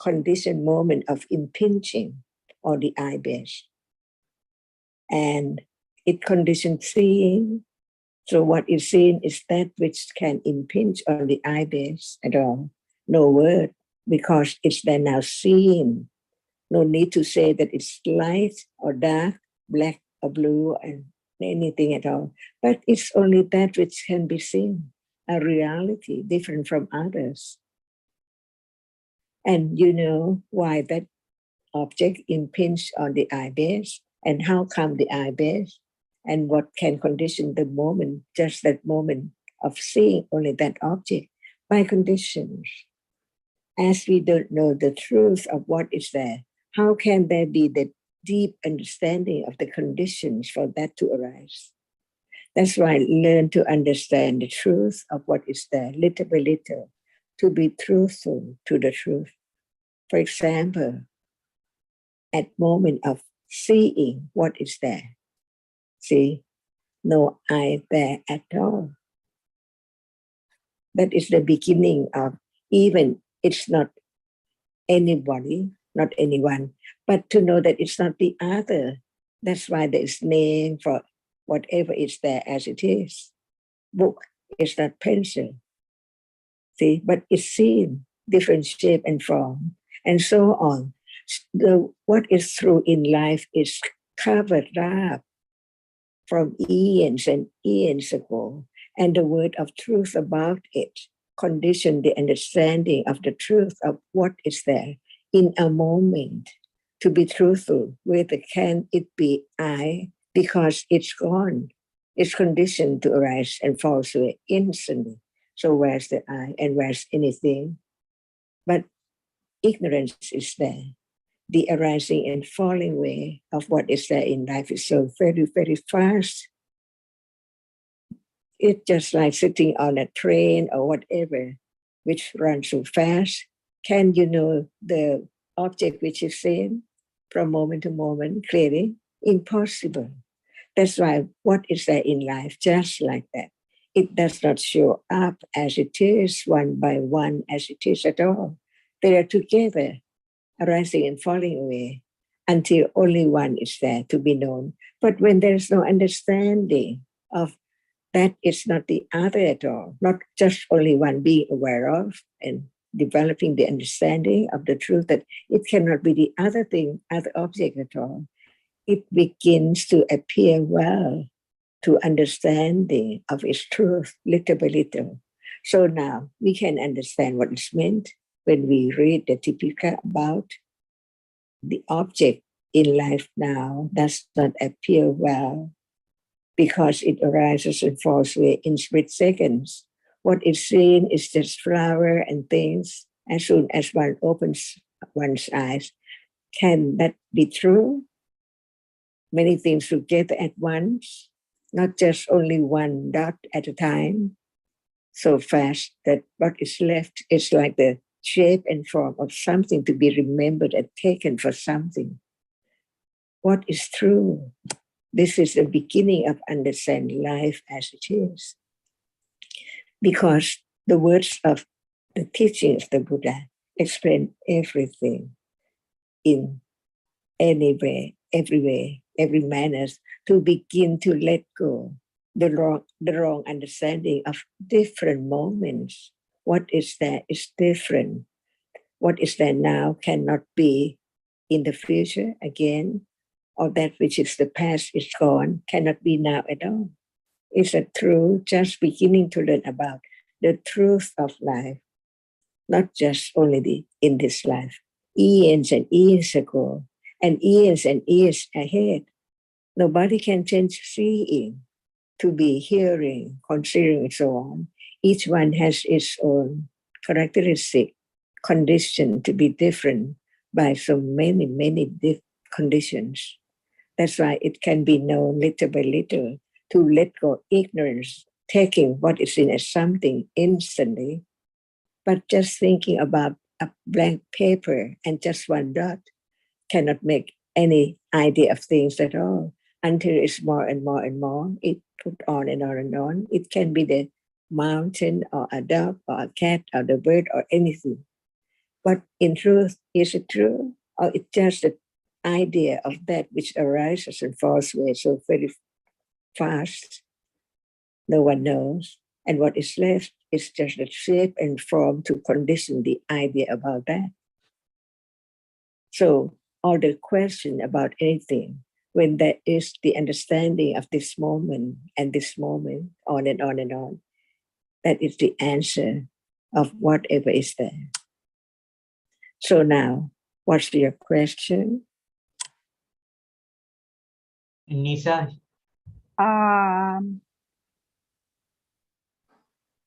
moment of impinging on the eye base. And it conditions seeing. So what is seen is that which can impinge on the eye base at all. No word, because it's there now seen. No need to say that it's light or dark, black or blue, and anything at all. But it's only that which can be seen, a reality different from others. And you know why that object impinged on the eye base, and how come the eye base, and what can condition the moment, just that moment of seeing only that object, by conditions. As we don't know the truth of what is there, how can there be the deep understanding of the conditions for that to arise? That's why learn to understand the truth of what is there, little by little, to be truthful to the truth. For example, at moment of seeing what is there, see, no eye there at all. That is the beginning of even it's not anybody, not anyone, but to know that it's not the other. That's why there is name for whatever is there as it is. Book is not pencil, see, but it's seen, different shape and form, and so on. What is true in life is covered up from eons and eons ago, and the word of truth about it condition the understanding of the truth of what is there in a moment. To be truthful, whether can it be I, because it's gone. It's conditioned to arise and fall away instantly. So where's the I and where's anything? But ignorance is there. The arising and falling away of what is there in life is so very, very fast. It's just like sitting on a train or whatever, which runs so fast. Can you know the object which is seen from moment to moment clearly? Impossible. That's why what is there in life, just like that. It does not show up as it is, one by one, as it is at all. They are together, arising and falling away, until only one is there to be known. But when there's no understanding of that, is not the other at all, not just only one being aware of and developing the understanding of the truth that it cannot be the other thing, other object at all. It begins to appear well to understanding of its truth little by little. So now we can understand what is meant when we read the Tipika about the object in life now does not appear well because it arises and falls away in split seconds. What is seen is just flower and things. As soon as one opens one's eyes, can that be true? Many things together at once, not just only one dot at a time, so fast that what is left is like the shape and form of something to be remembered and taken for something. What is true? This is the beginning of understanding life as it is. Because the words of the teaching of the Buddha explain everything in any way, every manner, to begin to let go the wrong understanding of different moments. What is there is different. What is there now cannot be in the future again, or that which is the past is gone, cannot be now at all. It's a truth, just beginning to learn about the truth of life, not just only in this life, eons and eons ago, and years ahead. Nobody can change seeing to be hearing, considering, and so on. Each one has its own characteristic, condition to be different by so many conditions. That's why it can be known little by little to let go ignorance, taking what is in as something instantly, but just thinking about a blank paper and just one dot cannot make any idea of things at all until it's more and more and more. It put on and on and on. It can be the mountain or a dog or a cat or the bird or anything. But in truth, is it true? Or it's just the idea of that which arises and falls away so very fast? No one knows. And what is left is just the shape and form to condition the idea about that. So all the question about anything, when there is the understanding of this moment and this moment, on and on and on, that is the answer of whatever is there. So now, what's your question? Nisa,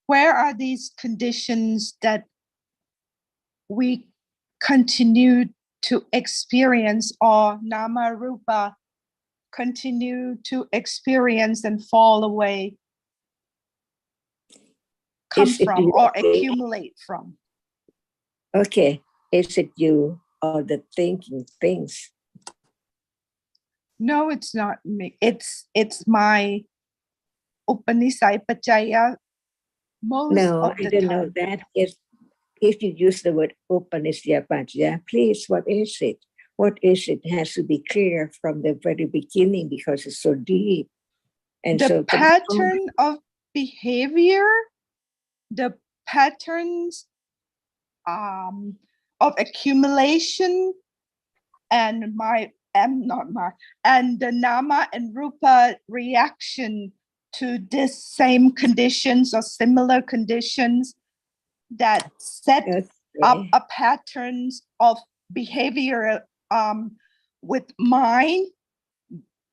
Where are these conditions that we continue to experience, or nama rupa continue to experience and fall away, come Is it from you or again? accumulate from? Okay, is it you or the thinking things? No, it's not me. It's my Upanisai Pachaya most No, of I the don't know time. that. If you use the word Upanishadapatya, please, what is it? What is it? It has to be clear from the very beginning because it's so deep. And The so pattern of behavior, the patterns of accumulation, and and the nama and rupa reaction to this same conditions or similar conditions that set up a patterns of behavior with mind,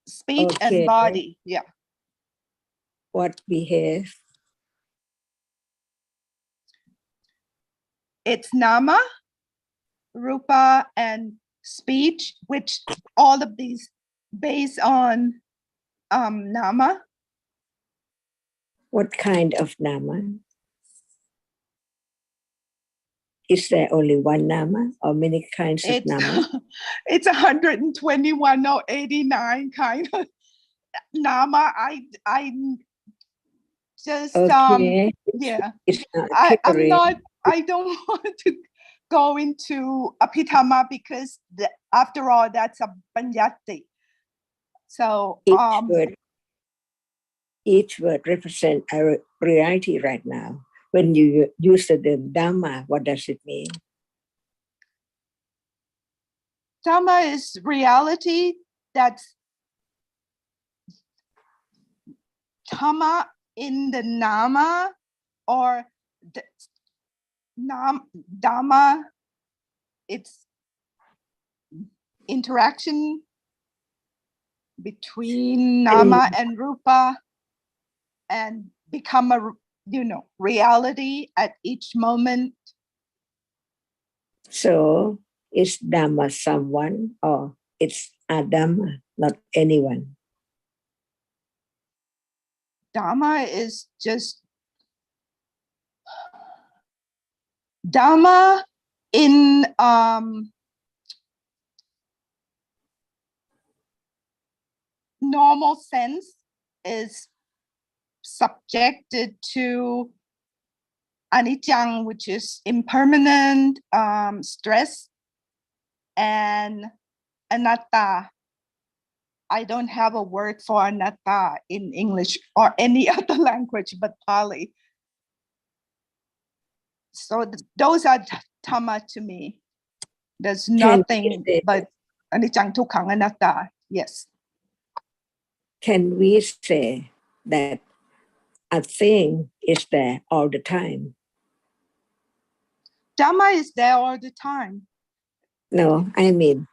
speech, and body. Yeah. What behave? It's nama, rupa, and speech, which all of these based on nama. What kind of nama? Is there only one nama or many kinds of nama? It's 121 or 89 kind of nama. I just Okay. yeah. It's not I'm not. I don't want to go into Abhidhamma because after all, that's a Panyati. So each word represents a reality right now. When you use the Dhamma, what does it mean? Dhamma is reality. That's Dhamma in the nama, or Dhamma. It's interaction between Nama and Rupa and become a, reality at each moment. So is Dhamma someone or it's a Dhamma, not anyone? Dhamma is just Dhamma in normal sense is subjected to anicca, which is impermanent, stress, and anatta. I don't have a word for anatta in English or any other language but Pali. So those are Dhamma to me. There's nothing but anicca, dukkha, anatta. Yes. Can we say that a thing is there all the time? Dhamma is there all the time. No, I mean,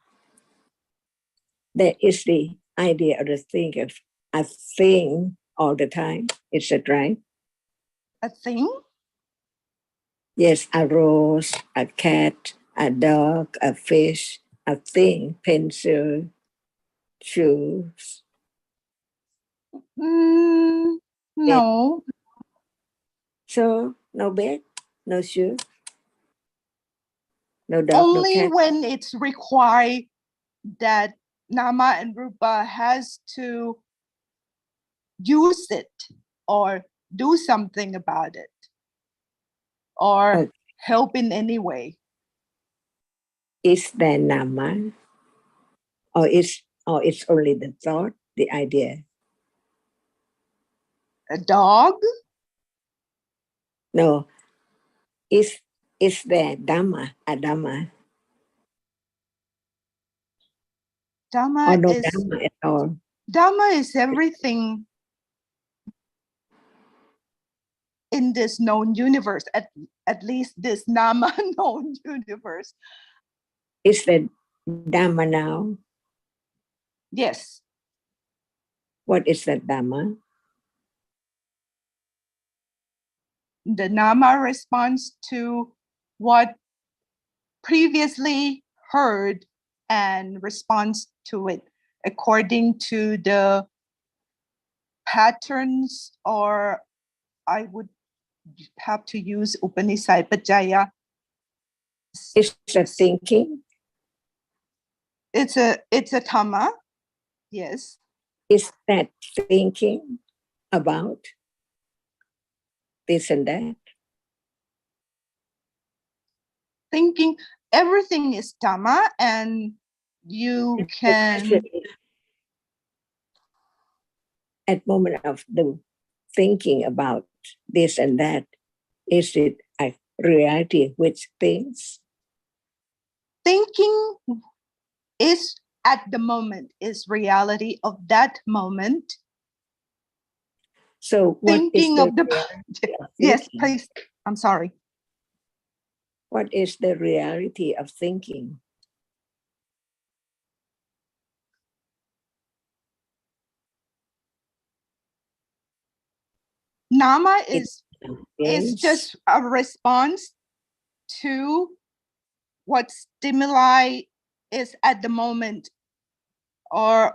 there is the idea of the thing of a thing all the time. Is that right? A thing? Yes, a rose, a cat, a dog, a fish, a thing, pencil, shoes. No. So no bed, no shoe, no dog, Only no cat. when it's required that Nama and Rupa has to use it or do something about it or Okay. help in any way. Is there Nama? Or it's only the thought, the idea? A dog? No. Is there Dhamma, a Dhamma? Or Dhamma no is Dhamma at all? Dhamma is everything in this known universe, at least this Nama known universe. Is there Dhamma now? Yes. What is that Dhamma? The Nama responds to what previously heard and responds to it according to the patterns, or I would have to use Upanishad Pajaya. Is that thinking? It's a Dhamma, yes. Is that thinking about this and that? Thinking, everything is Dhamma, and you can. At moment of the thinking about this and that, is it a reality which thinks? Thinking is at the moment, is reality of that moment. So what Thinking is of the yes, thinking? please. I'm sorry. What is the reality of thinking? Nama is Yes. just a response to what stimuli is at the moment, or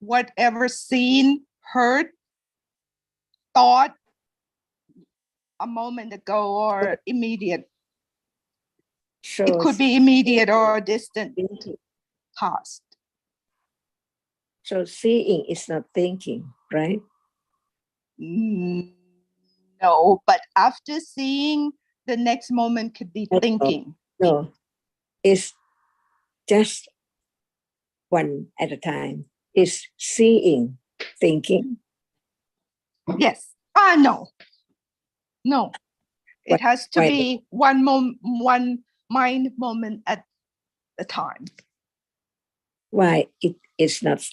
whatever seen, heard, thought a moment ago, or immediate. So It could be immediate or distant past. So seeing is not thinking, right? No, but after seeing, the next moment could be thinking. No, it's just one at a time. Is seeing thinking? Yes. No. It has to be one mind moment at a time. Why it is not?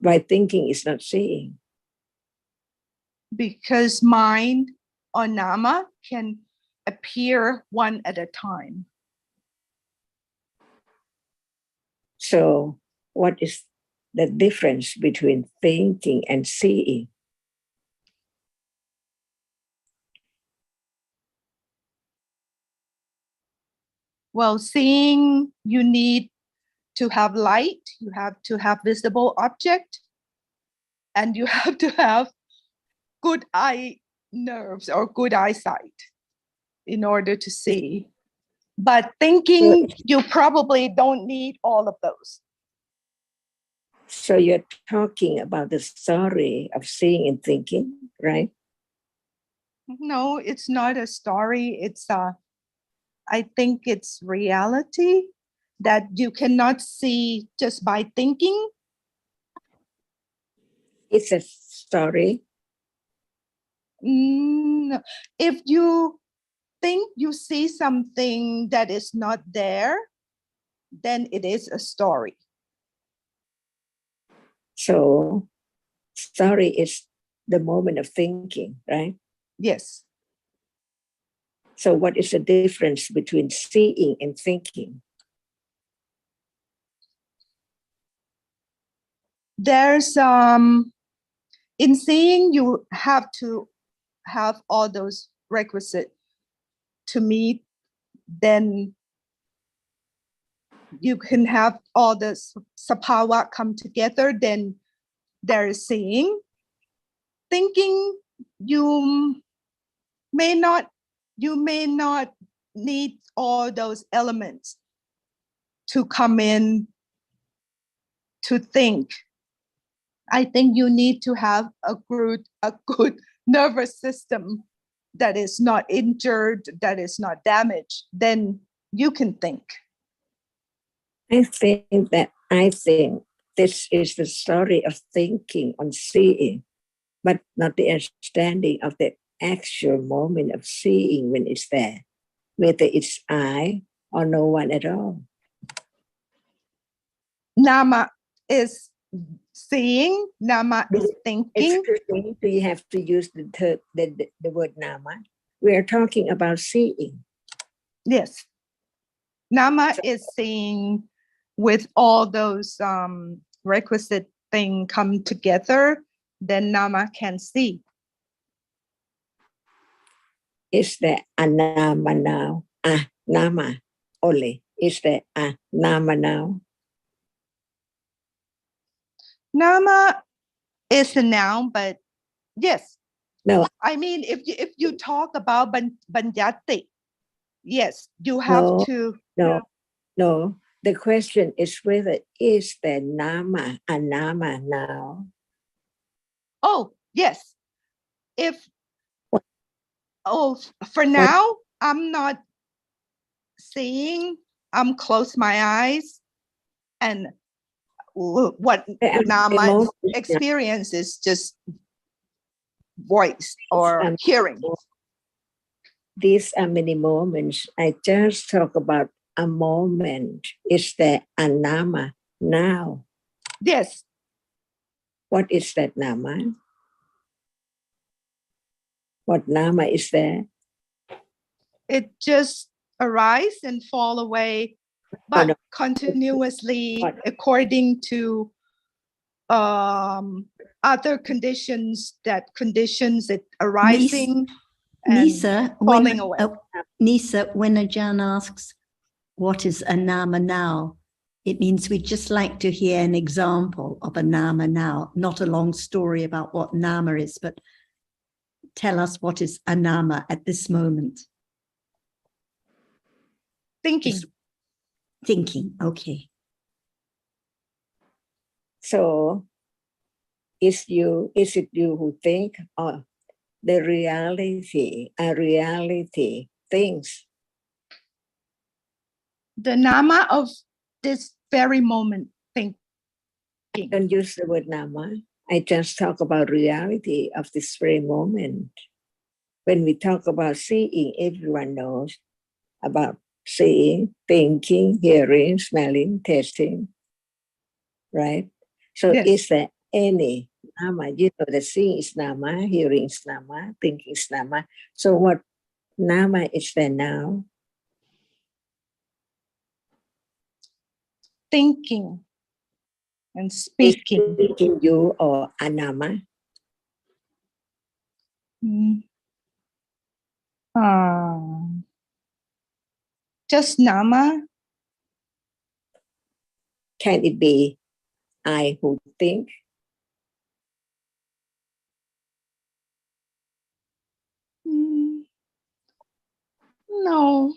Why thinking is not seeing? Because mind or nama can appear one at a time. So what is the difference between thinking and seeing? Well, seeing, you need to have light, you have to have visible object, and you have to have good eye nerves or good eyesight in order to see. But thinking, you probably don't need all of those. So you're talking about the story of seeing and thinking, right? No, it's not a story. I think it's reality that you cannot see just by thinking. It's a story. If you think you see something that is not there, then it is a story. So story is the moment of thinking, right? Yes. So what is the difference between seeing and thinking? There's in seeing, you have to have all those requisite to meet, then you can have all the sapawa come together, then there is seeing. Thinking, you may not need all those elements to come in to think. I think you need to have a good nervous system that is not injured, that is not damaged, then you can think. I think this is the story of thinking on seeing, but not the understanding of the actual moment of seeing when it's there, whether it's I or no one at all. Nama is seeing, Nama is thinking. Excuse me, do you have to use the word Nama? We are talking about seeing. Yes. Nama is seeing with all those requisite things come together, then Nama can see. Is there a Nama now? Nama only. Is there a Nama now? Nama is a noun, but yes. No. I mean, if you talk about Banyati, yes, you have to. No. The question is whether is there Nama a Nama now? Oh, yes. For now, I'm not seeing. I'm close my eyes, and what Nama experience is just voice or hearing. These are many moments. I just talk about a moment. Is there a Nama now? Yes. What is that Nama? What Nama is there? It just arise and fall away, but continuously according to other conditions, it arising Nisa, and falling away. Nisa, when Ajahn asks, what is a nama now? It means we'd just like to hear an example of a nama now, not a long story about what nama is, but tell us what is a nama at this moment. Thinking. Just thinking, okay. So is it you who think, or the reality, a reality thinks? The Nama of this very moment thinking. Don't use the word Nama. I just talk about reality of this very moment. When we talk about seeing, everyone knows about seeing, thinking, hearing, smelling, tasting, right? So Yes. Is there any Nama? You know, the seeing is Nama, hearing is Nama, thinking is Nama. So what Nama is there now? Thinking. and Is speaking. speaking you or anama? Mm. Just nama. Can it be I who think? Mm, no,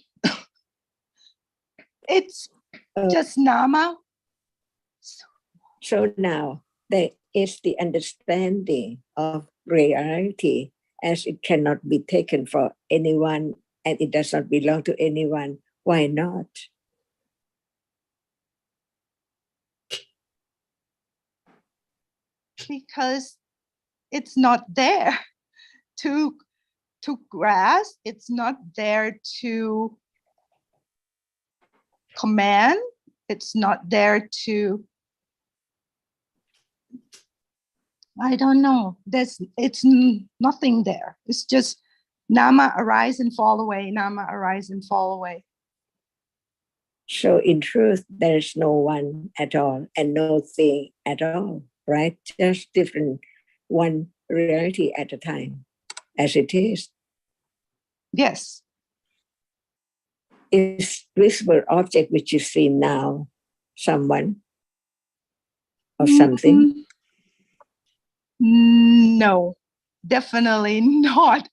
it's just nama. So now there is the understanding of reality as it cannot be taken for anyone and it does not belong to anyone. Why not? Because it's not there to grasp. It's not there to command. It's not there to, I don't know. It's nothing there. It's just nama arise and fall away. Nama arise and fall away. So in truth, there is no one at all and no thing at all, right? Just different one reality at a time, as it is. Yes. Is visible object which you see now someone or something? No, definitely not.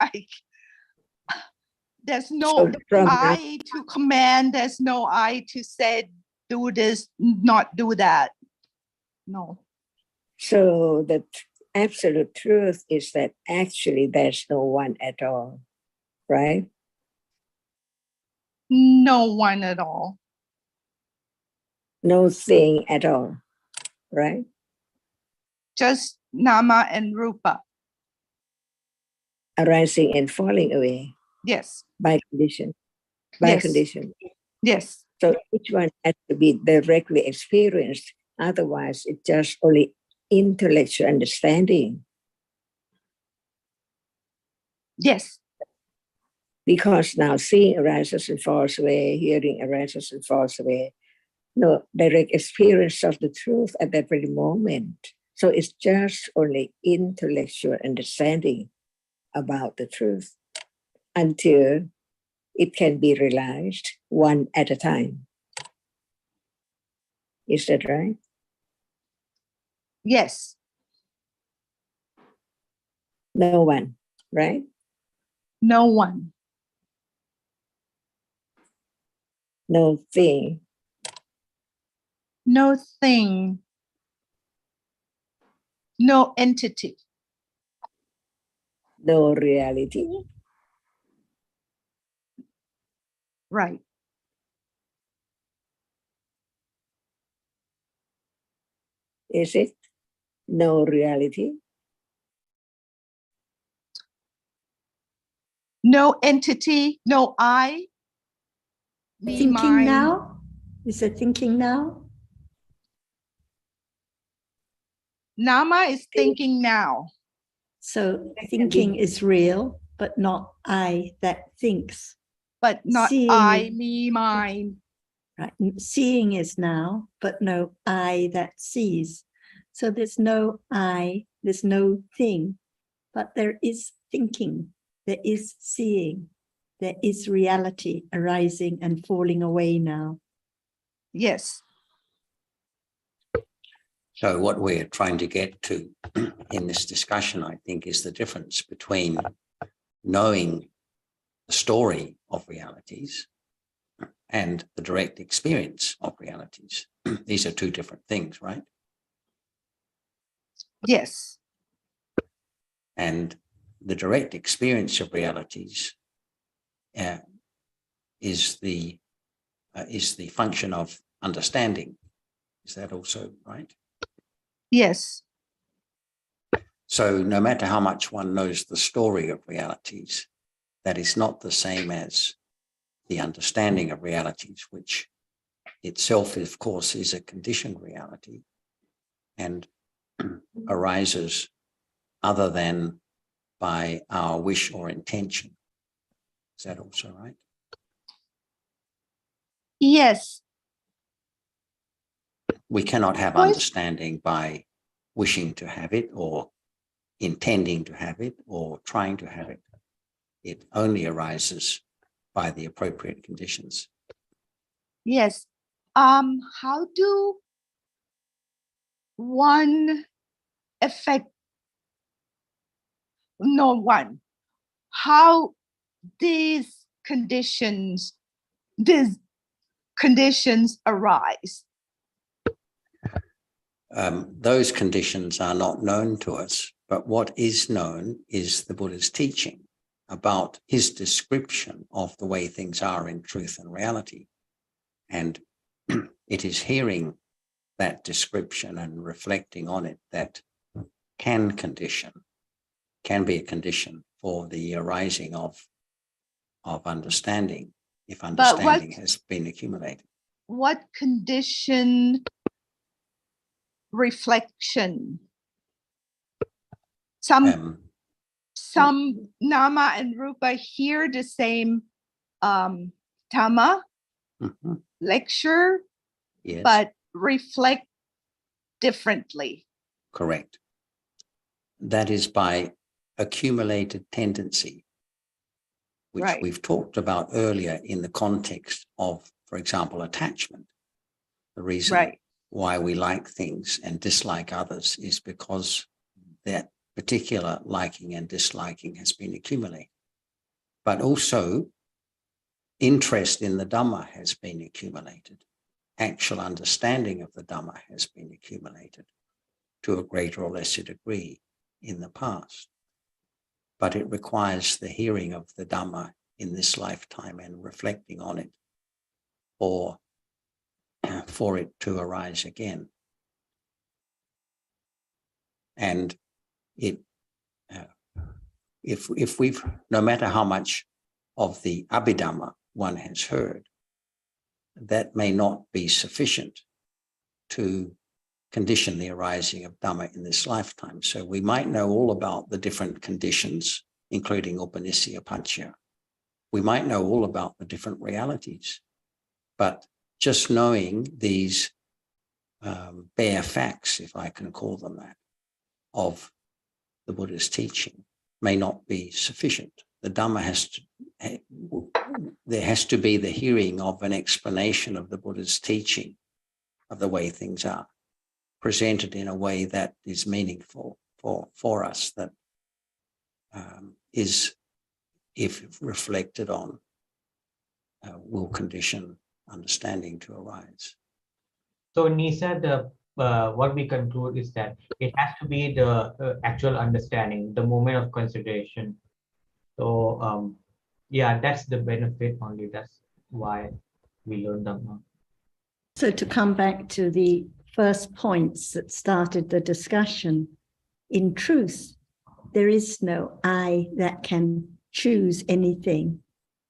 There's no I to command. There's no I to say, do this, not do that. No. So the absolute truth is that actually there's no one at all, right? No one at all. No thing at all, right? Just nama and rupa. Arising and falling away. Yes. By condition. By Yes. condition. Yes. So each one has to be directly experienced. Otherwise, it's just only intellectual understanding. Yes. Because now seeing arises and falls away, hearing arises and falls away. No direct experience of the truth at that very moment. So it's just only intellectual understanding about the truth until it can be realized one at a time. Is that right? Yes. No one, right? No one. No thing. No thing. No entity. No reality. Right. Is it? No reality. No entity, no I. Me, Thinking mine. now? Is it thinking now? Nama is thinking now. So thinking is real, but not I that thinks. But not Seeing I, me, mine. Right. Seeing is now, but no I that sees. So there's no I, there's no thing, but there is thinking, there is seeing, there is reality arising and falling away now. Yes. So what we're trying to get to in this discussion, I think, is the difference between knowing the story of realities and the direct experience of realities. These are two different things, right? Yes. And the direct experience of realities is the function of understanding. Is that also right? Yes. So no matter how much one knows the story of realities, that is not the same as the understanding of realities, which itself, of course, is a conditioned reality and arises other than by our wish or intention. Is that also right? Yes. We cannot have What? understanding by wishing to have it or intending to have it or trying to have it. It only arises by the appropriate conditions. Yes. How do one affect no one? How these conditions arise? Those conditions are not known to us, but what is known is the Buddha's teaching about his description of the way things are in truth and reality. And it is hearing that description and reflecting on it that can be a condition for the arising of understanding, if understanding has been accumulated. What condition reflection? Some nama and rupa hear the same Dhamma lecture, Yes. but reflect differently. Correct. That is by accumulated tendency, which Right. we've talked about earlier in the context of, for example, attachment. The reason Right. why we like things and dislike others is because that particular liking and disliking has been accumulated. But also, interest in the Dhamma has been accumulated. Actual understanding of the Dhamma has been accumulated to a greater or lesser degree in the past. But it requires the hearing of the Dhamma in this lifetime and reflecting on it for it to arise again. And if we've, no matter how much of the Abhidhamma one has heard, that may not be sufficient to condition the arising of Dhamma in this lifetime. So we might know all about the different conditions, including Upanishya Pancha. We might know all about the different realities, but just knowing these bare facts, if I can call them that, of the Buddha's teaching may not be sufficient. The Dhamma there has to be the hearing of an explanation of the Buddha's teaching of the way things are, presented in a way that is meaningful for us, that is, if reflected on, will condition understanding to arise. So Nisa, what we conclude is that it has to be the actual understanding, the moment of consideration. So yeah, that's the benefit only. That's why we learn Dhamma. So to come back to the first points that started the discussion, in truth, there is no I that can choose anything.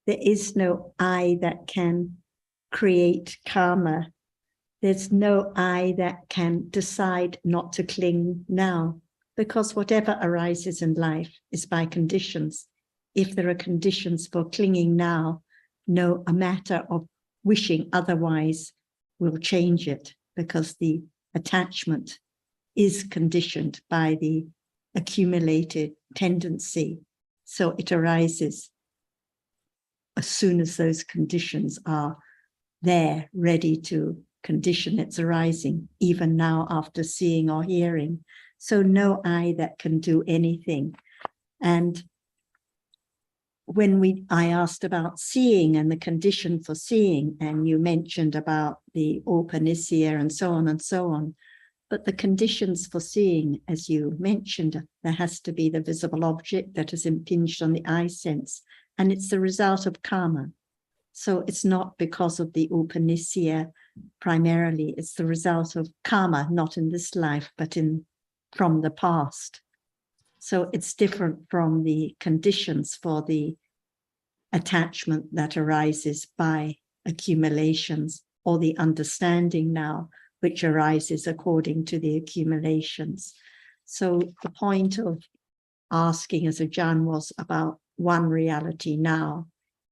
There is no I that can create karma. There's no I that can decide not to cling now, because whatever arises in life is by conditions. If there are conditions for clinging now, no matter of wishing otherwise will change it, because the attachment is conditioned by the accumulated tendency. So it arises as soon as those conditions are there, ready to condition its arising, even now after seeing or hearing. So no I that can do anything. And when I asked about seeing and the condition for seeing, and you mentioned about the Upanishya and so on, but the conditions for seeing, as you mentioned, there has to be the visible object that is impinged on the eye sense, and it's the result of karma. So it's not because of the Upanishya primarily, it's the result of karma, not in this life, but from the past. So it's different from the conditions for the attachment that arises by accumulations, or the understanding now, which arises according to the accumulations. So the point of asking as Ajahn was about one reality now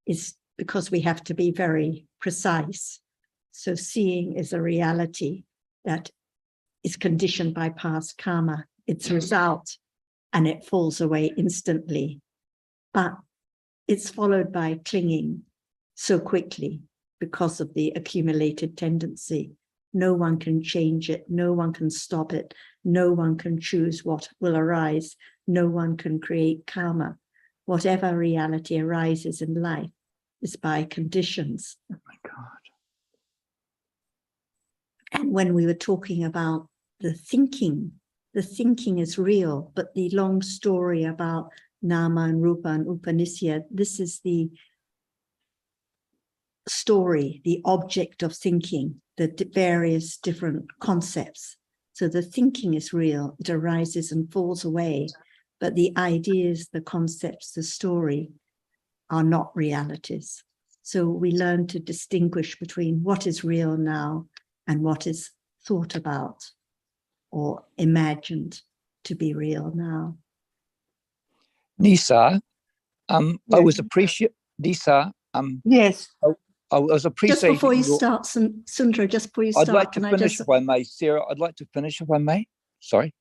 is because we have to be very precise. So seeing is a reality, that is conditioned by past karma, its result, and it falls away instantly. But it's followed by clinging so quickly because of the accumulated tendency. No one can change it. No one can stop it. No one can choose what will arise. No one can create karma. Whatever reality arises in life is by conditions. Oh my God. And when we were talking about the thinking is real, but the long story about Nama and Rupa and Upanishad, this is the story, the object of thinking, the various different concepts. So the thinking is real, it arises and falls away, but the ideas, the concepts, the story are not realities. So we learn to distinguish between what is real now and what is thought about or imagined to be real now. Nisa, I Yes. was appreciate Nisa. Yes. I was Just appreciating. before you start, Sundra, just before you I'd start, like to can I finish just if I may, Sarah. I'd like to finish if I may. Sorry,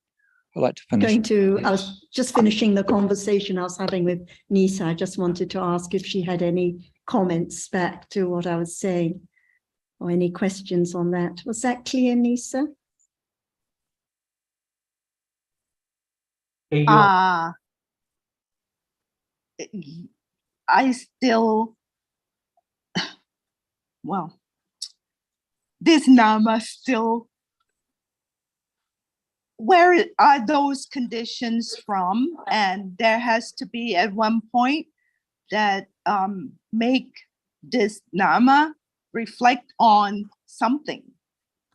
I'd like to finish. I was just finishing the conversation I was having with Nisa. I just wanted to ask if she had any comments back to what I was saying or any questions on that. Was that clear, Nisa? I still, well, this Nama still, where are those conditions from? And there has to be at one point that make this Nama reflect on something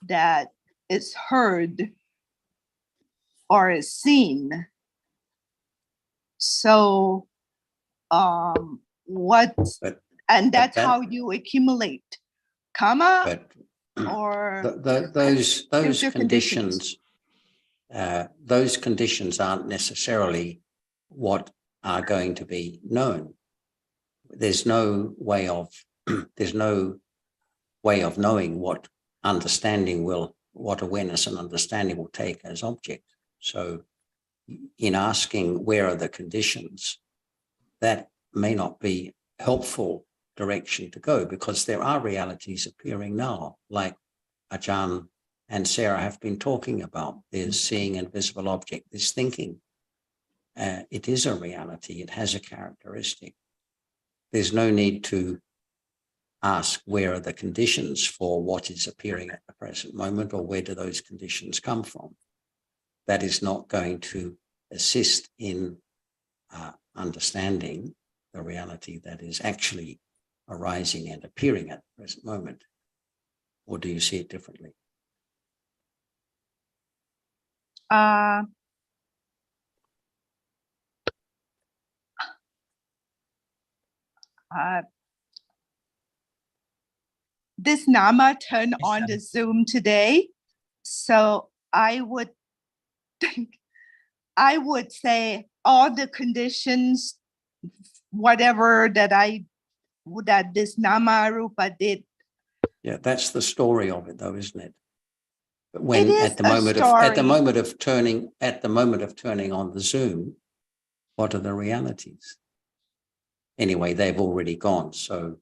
that is heard or is seen. So that's how you accumulate karma or those future conditions those conditions aren't necessarily what are going to be known. There's no way of knowing what awareness and understanding will take as object. So in asking where are the conditions, that may not be helpful direction to go, because there are realities appearing now, like Ajahn and Sarah have been talking about. There's seeing an invisible object, there's thinking. It is a reality, it has a characteristic. There's no need to ask where are the conditions for what is appearing at the present moment, or where do those conditions come from. That is not going to assist in understanding the reality that is actually arising and appearing at the present moment. Or do you see it differently? This Nama turned on the Zoom today, so I would say all the conditions, whatever that this Nama Rupa did. Yeah, that's the story of it, though, isn't it? But It when is at the moment of turning on the Zoom, what are the realities? Anyway, they've already gone, so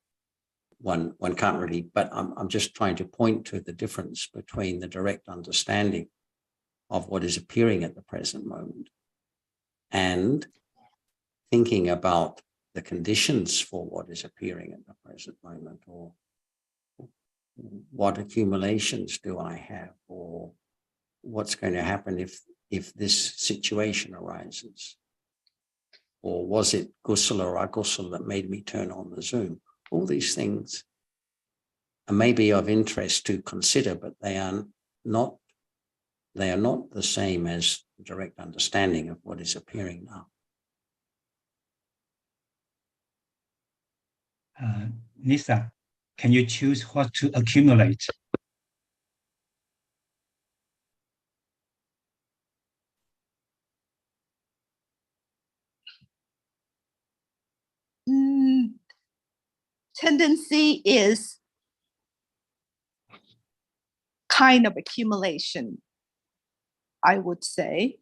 one can't really. But I'm just trying to point to the difference between the direct understanding of what is appearing at the present moment and thinking about the conditions for what is appearing at the present moment, or what accumulations do I have, or what's going to happen if this situation arises, or was it kusala or akusala that made me turn on the Zoom? All these things are maybe of interest to consider, but they are not the same as direct understanding of what is appearing now. Nisa, can you choose what to accumulate? Tendency is kind of accumulation, I would say.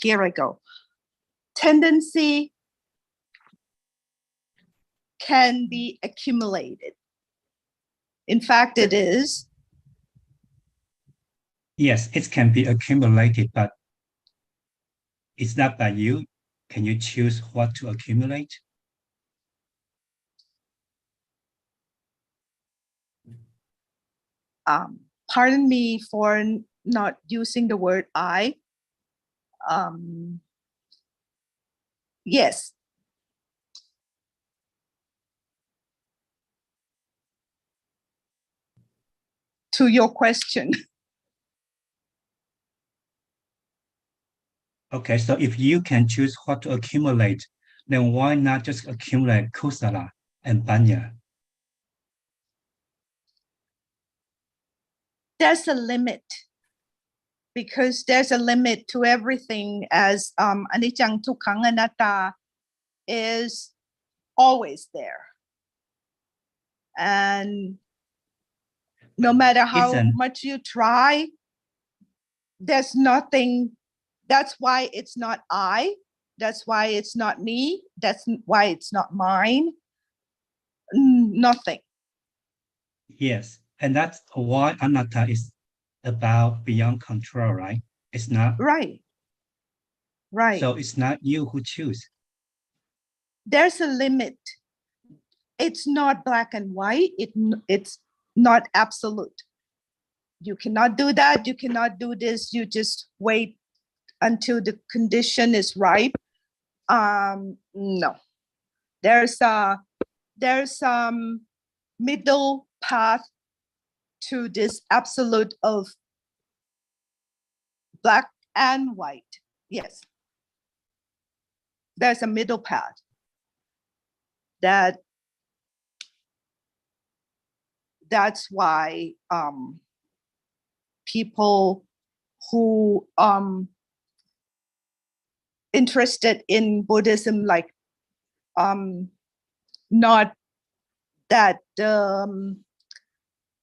Here I go. Tendency can be accumulated. In fact, it is. Yes, it can be accumulated, but it's not by you. Can you choose what to accumulate? Pardon me for not using the word I. Yes. To your question. Okay, so if you can choose what to accumulate, then why not just accumulate kusala and panya? There's a limit, because there's a limit to everything, as anicca dukkha anatta is always there. And no matter how much you try, there's nothing. That's why it's not I. That's why it's not me. That's why it's not mine. Nothing. Yes, and that's why anatta is about beyond control, right? It's not. Right. Right. So it's not you who choose. There's a limit. It's not black and white. It's not absolute. You cannot do that. You cannot do this. You just wait until the condition is ripe. No. There's middle path to this absolute of black and white. Yes. There's a middle path that's why people who interested in Buddhism, like not that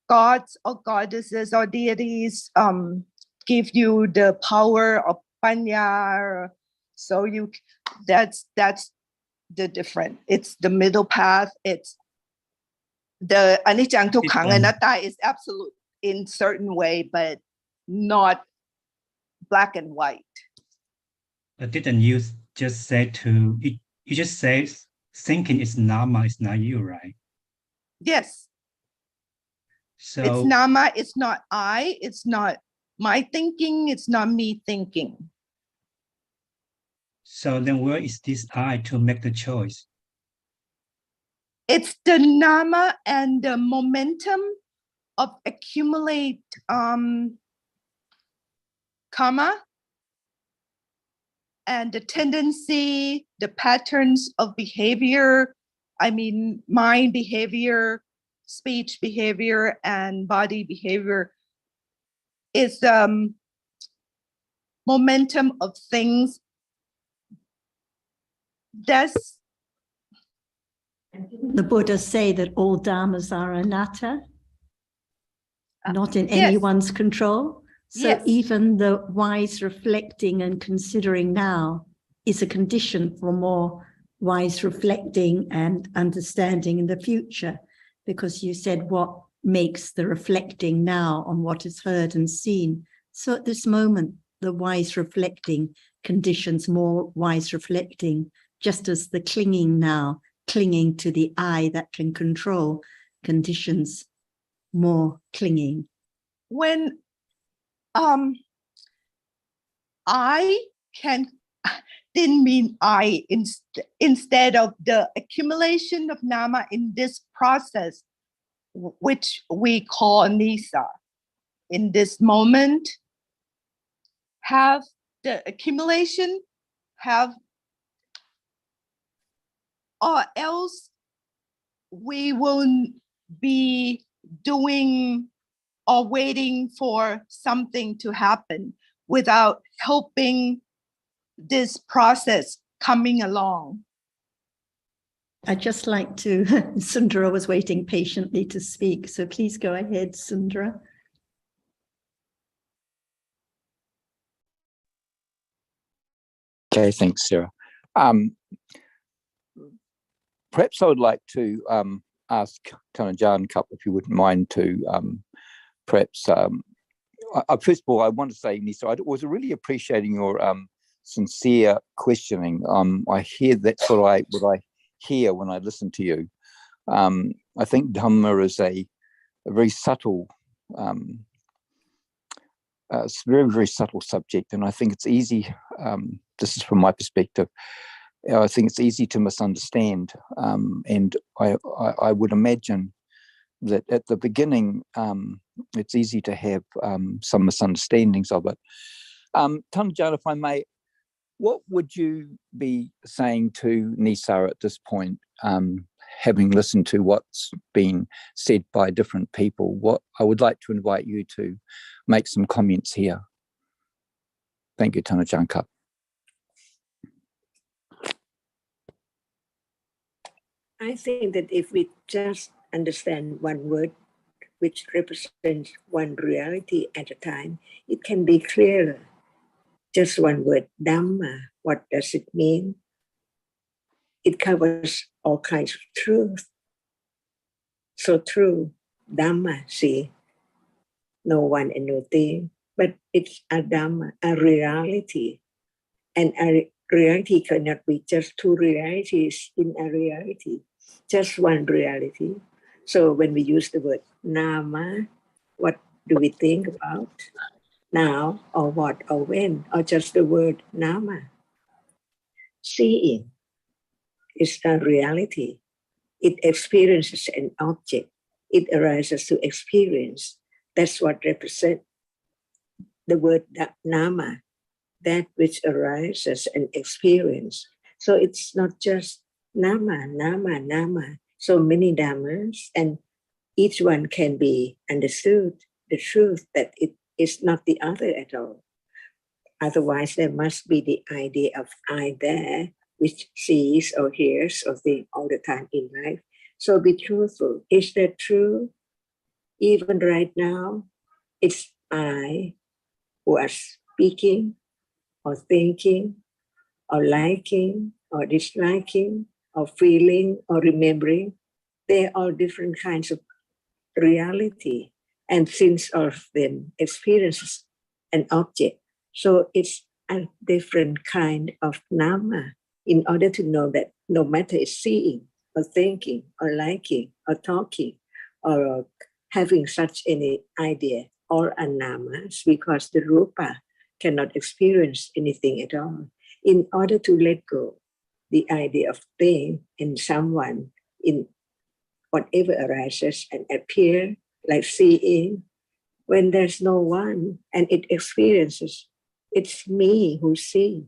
gods or goddesses or deities give you the power of panya, so that's the different. It's the middle path. It's the anicca dukkha anatta is absolute in certain way, but not black and white. But didn't you just say you just say thinking is Dhamma, is not you, right? Yes. So it's Dhamma, it's not I, it's not my thinking, it's not me thinking. So then where is this I to make the choice? It's the Dhamma and the momentum of accumulate karma and the tendency, the patterns of behavior, mind behavior, speech behavior, and body behavior is momentum of things. That's the Buddha say that all dharmas are anatta, not in yes. anyone's control. So yes. even the wise reflecting and considering now is a condition for more wise reflecting and understanding in the future, because you said what makes the reflecting now on what is heard and seen. So at this moment, the wise reflecting conditions more wise reflecting, just as the clinging now, clinging to the I that can control, conditions more clinging. When I didn't mean I, instead of the accumulation of nama in this process, which we call nisa, in this moment, have the accumulation, or else we won't be doing or waiting for something to happen without helping this process coming along. I'd just like to, Sundara was waiting patiently to speak, so please go ahead, Sundara. Okay, thanks, Sarah. Perhaps I would like to ask Tanajan Cup, if you wouldn't mind, to perhaps, first of all, I want to say, Nisa, I was really appreciating your sincere questioning. I hear that's what I hear when I listen to you. I think Dhamma is a very subtle, it's very, very subtle subject, and I think it's easy, this is from my perspective, I think it's easy to misunderstand, and I would imagine that at the beginning, it's easy to have some misunderstandings of it. Tanajan, if I may, what would you be saying to Nisa at this point, having listened to what's been said by different people? What I would like to invite you to make some comments here. Thank you, Tanajan Cup. I think that if we just understand one word which represents one reality at a time, it can be clearer. Just one word, Dhamma, what does it mean? It covers all kinds of truth. So true, Dhamma, see, no one and no thing, but it's a Dhamma, a reality. And a reality cannot be just two realities in a reality, just one reality. So when we use the word Nama, what do we think about? Now, or what, or when, or just the word Nama? Seeing is a reality. It experiences an object. It arises to experience. That's what represents the word Nama, that which arises and experience. So it's not just Nama, Nama, Nama. So many Dhammas, and each one can be understood, the truth that it is not the other at all. Otherwise, there must be the idea of I there, which sees or hears or thinks all the time in life. So be truthful. Is that true? Even right now, it's I who are speaking or thinking or liking or disliking or feeling or remembering. They're all different kinds of reality. And since all of them experiences an object, so it's a different kind of Nama, in order to know that no matter it's seeing or thinking or liking or talking or having such any idea, all are Namas, because the Rupa cannot experience anything at all. In order to let go the idea of thing in someone, in whatever arises and appear, like seeing, when there's no one and it experiences, it's me who see.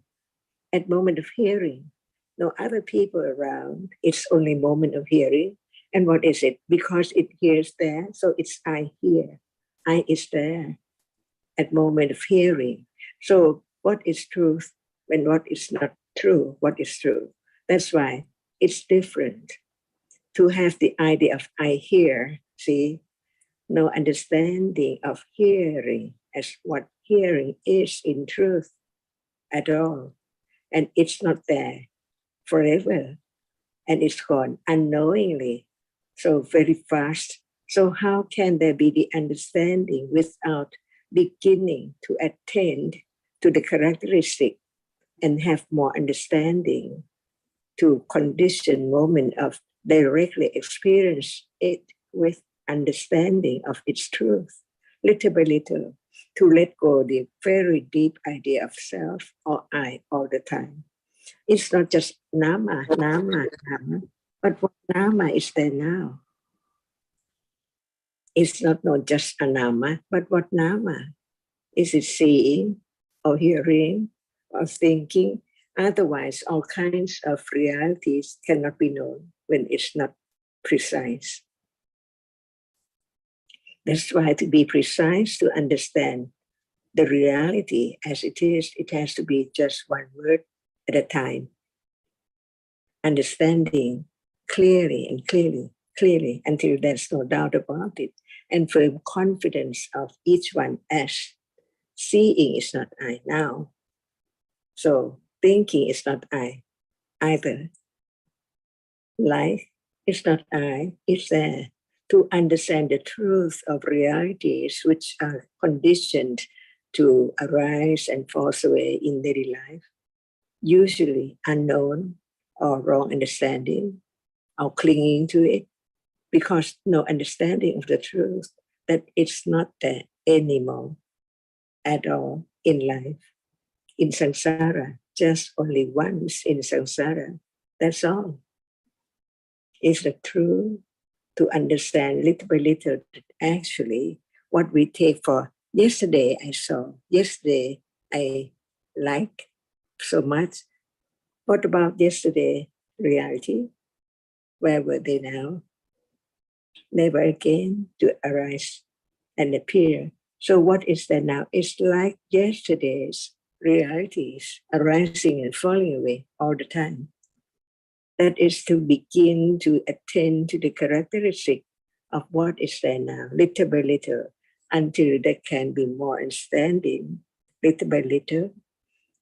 At moment of hearing, no other people around, it's only moment of hearing. And what is it? Because it hears there, so it's I hear. I is there at moment of hearing. So what is truth when what is not true? What is true? That's why it's different. To have the idea of I hear, see, no understanding of hearing as what hearing is in truth at all. And it's not there forever. And it's gone unknowingly, so very fast. So how can there be the understanding without beginning to attend to the characteristic and have more understanding to condition moment of directly experience it with understanding of its truth, little by little, to let go the very deep idea of self or I all the time. It's not just Nama, Nama, Nama, but what Nama is there now? It's not just a Nama, but what Nama? Is it seeing or hearing or thinking? Otherwise, all kinds of realities cannot be known when it's not precise. That's why to be precise, to understand the reality as it is, it has to be just one word at a time. Understanding clearly and clearly until there's no doubt about it, and firm confidence of each one as seeing is not I now. So thinking is not I either. Life is not I, it's there. To understand the truth of realities which are conditioned to arise and pass away in daily life, usually unknown or wrong understanding or clinging to it, because no understanding of the truth that it's not there anymore at all in life. In samsara, just only once in samsara, that's all. It's the truth to understand little by little that actually what we take for yesterday I saw, yesterday I liked so much. What about yesterday reality? Where were they now? Never again to arise and appear. So what is there now? It's like yesterday's realities arising and falling away all the time. That is to begin to attend to the characteristic of what is there now, little by little, until there can be more understanding, little by little,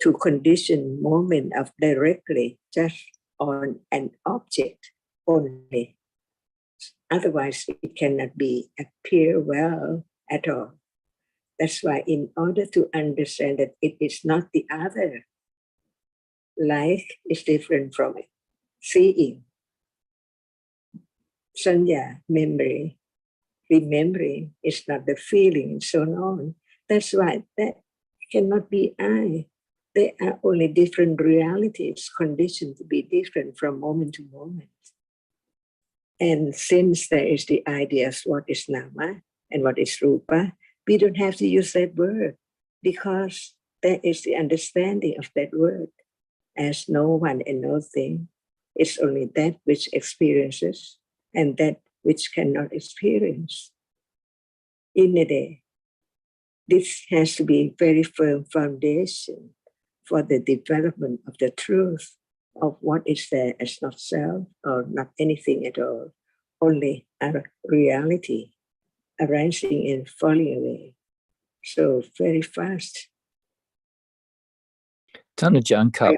to condition moment of directly just on an object only. Otherwise, it cannot be appear well at all. That's why in order to understand that it is not the other, life is different from it. Seeing, sanya, memory, remembering is not the feeling and so on. That's why that cannot be I. They are only different realities conditioned to be different from moment to moment. And since there is the idea of what is nama and what is rupa, we don't have to use that word because there is the understanding of that word as no one and no thing. It's only that which experiences and that which cannot experience. In a day, this has to be a very firm foundation for the development of the truth of what is there as not self or not anything at all, only a reality arising and falling away. So very fast. Tanajanka,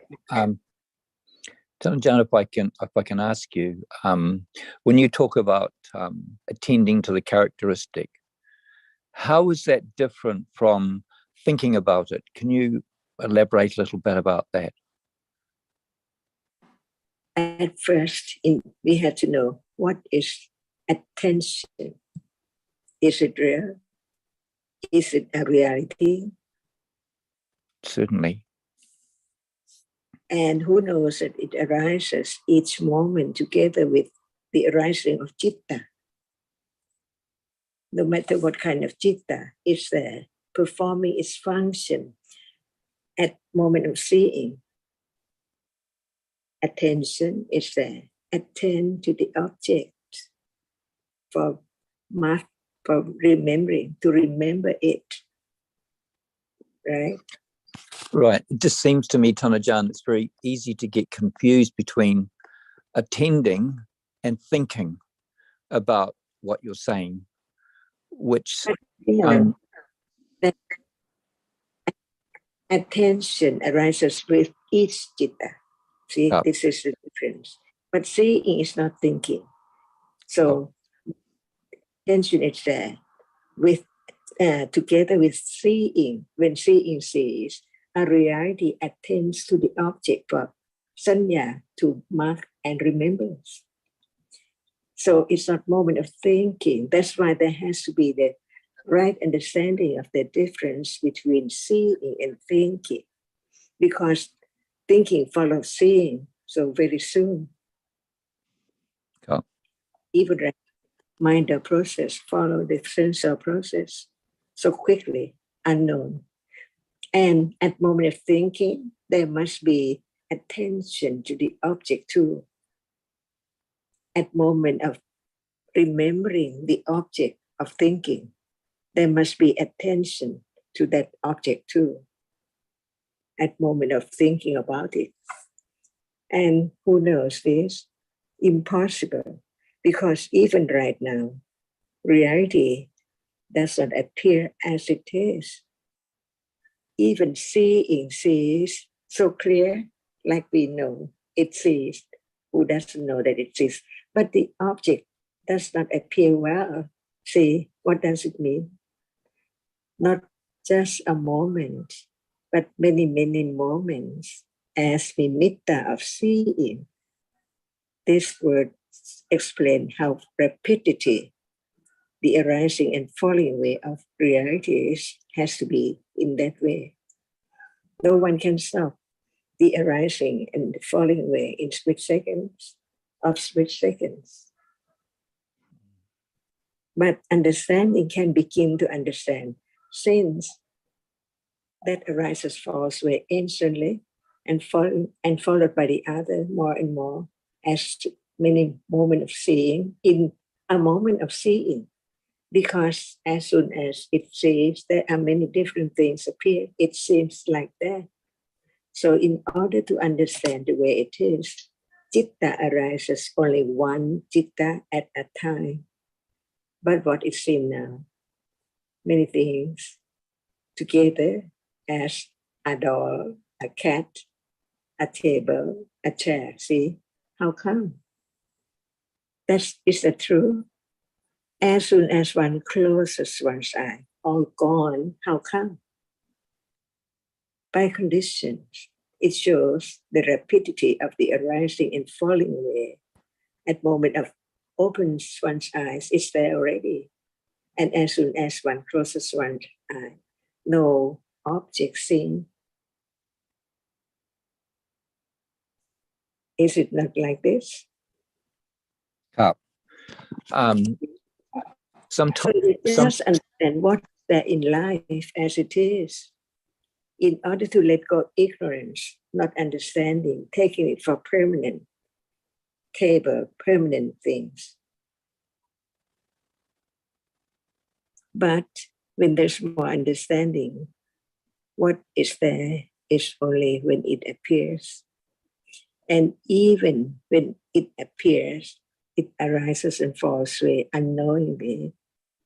Tanajan, if I can ask you, when you talk about attending to the characteristic, how is that different from thinking about it? Can you elaborate a little bit about that? At first, we had to know what is attention. Is it real? Is it a reality? Certainly. And who knows that it arises each moment together with the arising of citta. No matter what kind of citta is there, performing its function at moment of seeing. Attention is there. Attend to the object for remembering, to remember it. Right? Right. It just seems to me, Tanajan, it's very easy to get confused between attending and thinking about what you're saying, which that attention arises with each citta. See, this is the difference. But seeing is not thinking. So attention is there with together with seeing. When seeing sees, a reality attends to the object for sanya, to mark and remembers. So it's not moment of thinking. That's why there has to be the right understanding of the difference between seeing and thinking, because thinking follows seeing so very soon. Even the mind process follow the sensor process so quickly, unknown. And at moment of thinking, there must be attention to the object too. At moment of remembering the object of thinking, there must be attention to that object too. At moment of thinking about it. And who knows this? impossible, because even right now, reality does not appear as it is. Even seeing sees so clear, like we know it sees. Who doesn't know that it sees? But the object does not appear well. See, what does it mean? Not just a moment, but many, many moments as nimitta of seeing. This word explains how repetitive the arising and falling away of realities has to be in that way. No one can stop the arising and the falling away in split seconds of split seconds. But understanding can begin to understand, since that arises, falls away instantly and followed by the other more and more as many moments of seeing in a moment of seeing. Because as soon as it sees, there are many different things appear. It seems like that. So in order to understand the way it is, citta arises only one citta at a time. But what is seen now? Many things together as a doll, a cat, a table, a chair. See, how come? That is the truth. As soon as one closes one's eye, all gone. How come? By conditions. It shows the rapidity of the arising and falling away. At moment of opens one's eyes, it's there already. And as soon as one closes one's eye, no object seen. Is it not like this? So you just understand what's there in life as it is. In order to let go of ignorance, not understanding, taking it for permanent, table, permanent things. But when there's more understanding, what is there is only when it appears. And even when it appears, it arises and falls away unknowingly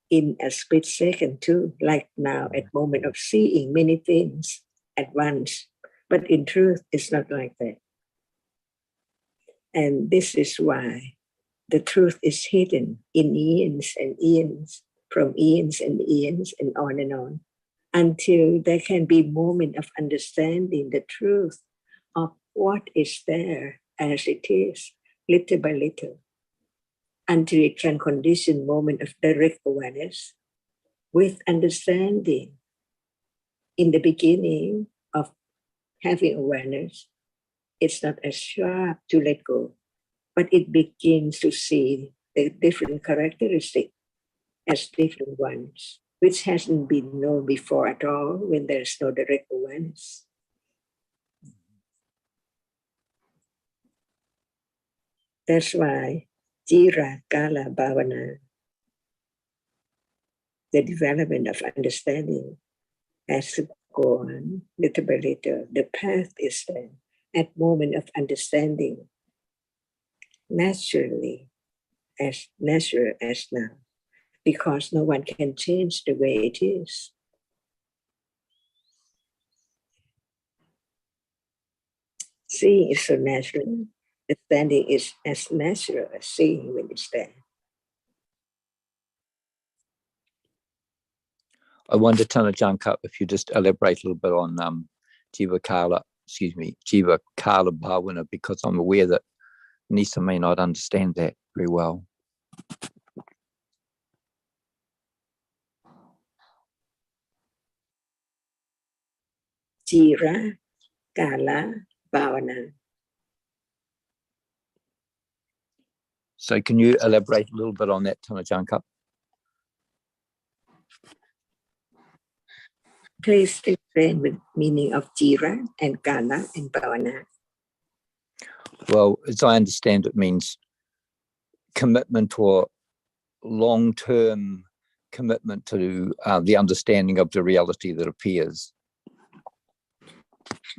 in a split second too, like now at moment of seeing many things at once. But in truth, it's not like that. And this is why the truth is hidden in eons and eons, from eons and on, until there can be moment of understanding the truth of what is there as it is, little by little, until it can condition moment of direct awareness with understanding. In the beginning of having awareness, it's not as sharp to let go, but it begins to see the different characteristics as different ones, which hasn't been known before at all when there's no direct awareness. That's why Jira Kala Bhavana, the development of understanding, has to go on little by little. The path is there at moment of understanding, naturally, as natural as now, because no one can change the way it is. Seeing is so natural. Understanding is as natural as seeing when it's there. I wonder, Tana Jankap, if you just elaborate a little bit on Jiva Kala Bhavana, because I'm aware that Nisa may not understand that very well. Jira Kala Bhavana. So can you elaborate a little bit on that, Tana Jankap? Please explain the meaning of Jira and Kala and Bhavana. Well, as I understand, it means commitment or long-term commitment to the understanding of the reality that appears.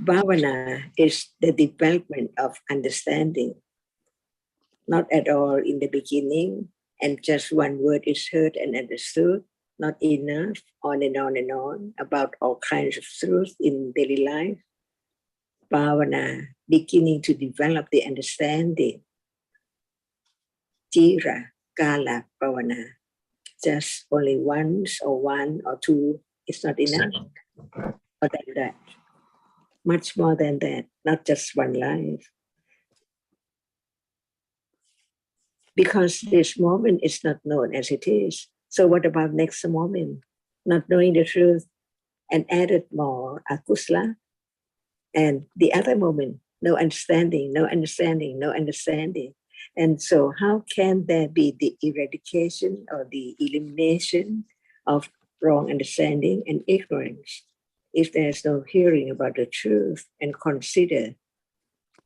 Bhavana is the development of understanding. not at all in the beginning, and just one word is heard and understood, not enough, on and on and on, about all kinds of truths in daily life. Bhavana, beginning to develop the understanding. Jira, Kala, Bhavana. Just only once or one or two is not enough. More than that. Much more than that, not just one life. Because this moment is not known as it is. So what about next moment? Not knowing the truth and added more akusla. And the other moment, no understanding, no understanding, no understanding. And so how can there be the eradication or the elimination of wrong understanding and ignorance if there's no hearing about the truth and consider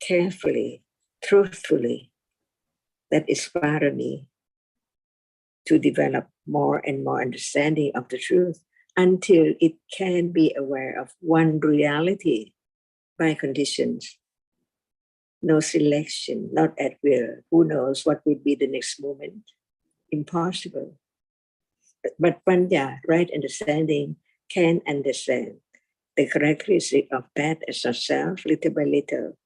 carefully, truthfully, that is parami, to develop more and more understanding of the truth until it can be aware of one reality by conditions. No selection, not at will. Who knows what would be the next moment? Impossible. But Panya, right understanding, can understand the characteristic of that as a self, little by little,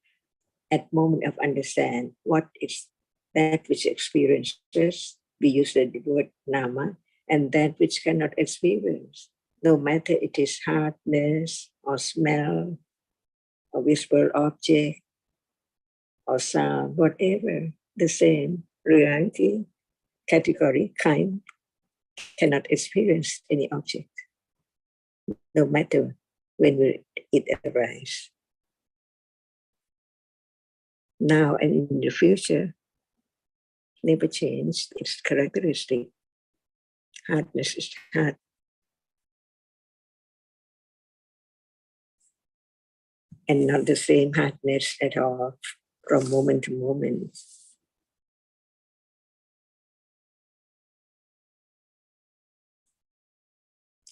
at moment of understand what is that which experiences. We use the word nama, and that which cannot experience, no matter it is hardness or smell or visible object or sound, whatever, the same reality, category, kind, cannot experience any object, no matter when it arises. Now and in the future, never changed its characteristic. Hardness is hard. And not the same hardness at all from moment to moment.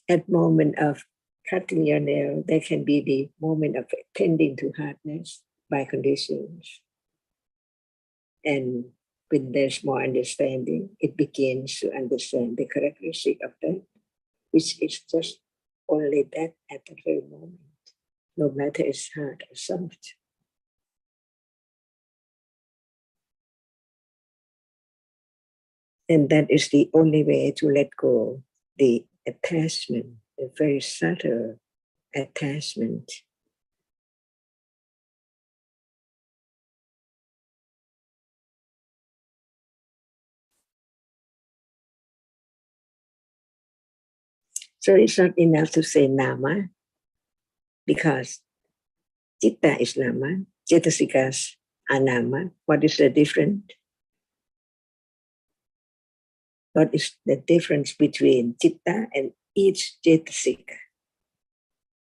At moment of cutting your nail, there can be the moment of tending to hardness by conditions. And when there's more understanding, it begins to understand the characteristic of that, which is just only that at the very moment, no matter it's hard or soft. And that is the only way to let go the attachment, a very subtle attachment. So it's not enough to say nama, because citta is nama, cetasikas are nama. What is the difference? What is the difference between citta and each cetasika?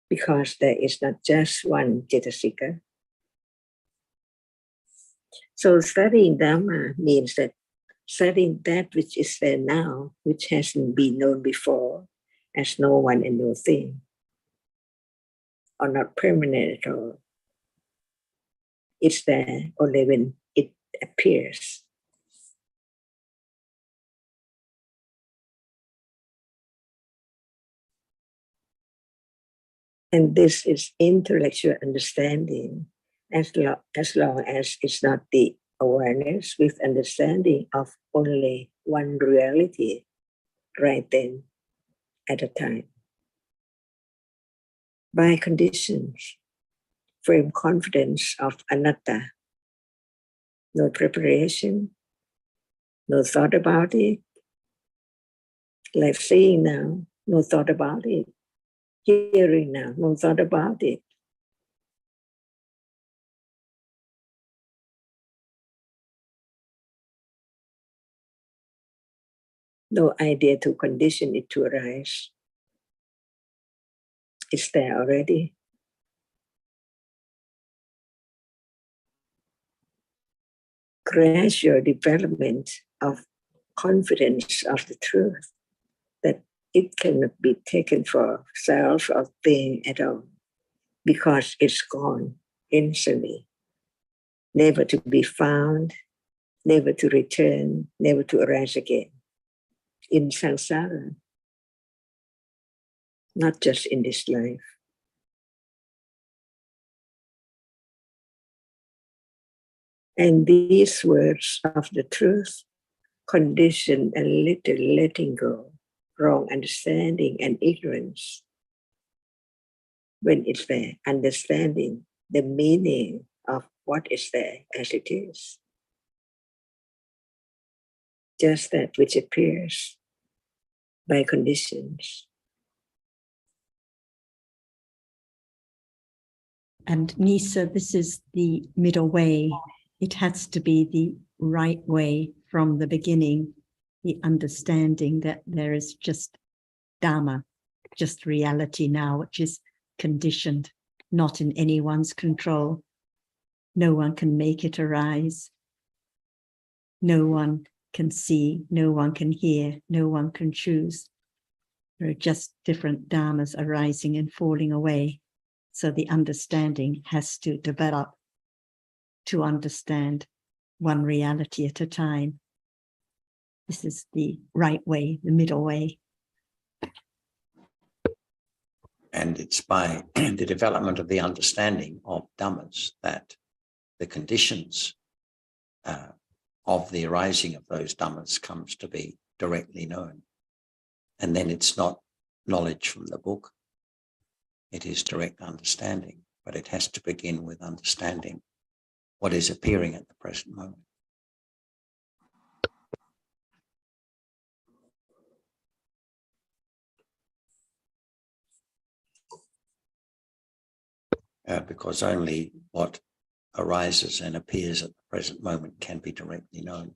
Because there is not just one cetasika. So studying Dhamma means that studying that which is there now, which hasn't been known before, as no one and no thing, or not permanent at all. It's there only when it appears. And this is intellectual understanding, as long as it's not the awareness with understanding of only one reality right then at a time. By conditions, firm confidence of anatta, no preparation, no thought about it. Like seeing now, no thought about it. Hearing now, no thought about it. No idea to condition it to arise. It's there already. Gradual development of confidence of the truth, that it cannot be taken for self or thing at all, because it's gone instantly, never to be found, never to return, never to arise again in samsara, not just in this life. And these words of the truth, condition and little letting go, wrong understanding and ignorance. When it's there, understanding the meaning of what is there as it is. Just that which appears by conditions. And Nisa, this is the middle way. It has to be the right way from the beginning, the understanding that there is just Dhamma, just reality now, which is conditioned, not in anyone's control. No one can make it arise. No one can see, no one can hear, no one can choose. There are just different dharmas arising and falling away. So the understanding has to develop to understand one reality at a time. This is the right way, the middle way. And it's by the development of the understanding of Dhammas that the conditions of the arising of those Dhammas comes to be directly known. And then it's not knowledge from the book. It is direct understanding, but it has to begin with understanding what is appearing at the present moment. Because only what arises and appears at the present moment can be directly known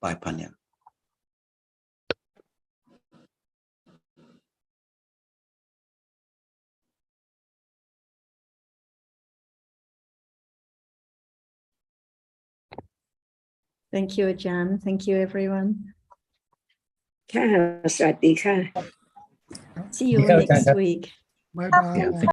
by Panya. Thank you, Ajahn. Thank you, everyone. ค่ะ สวัสดีค่ะ See you next week. Bye bye.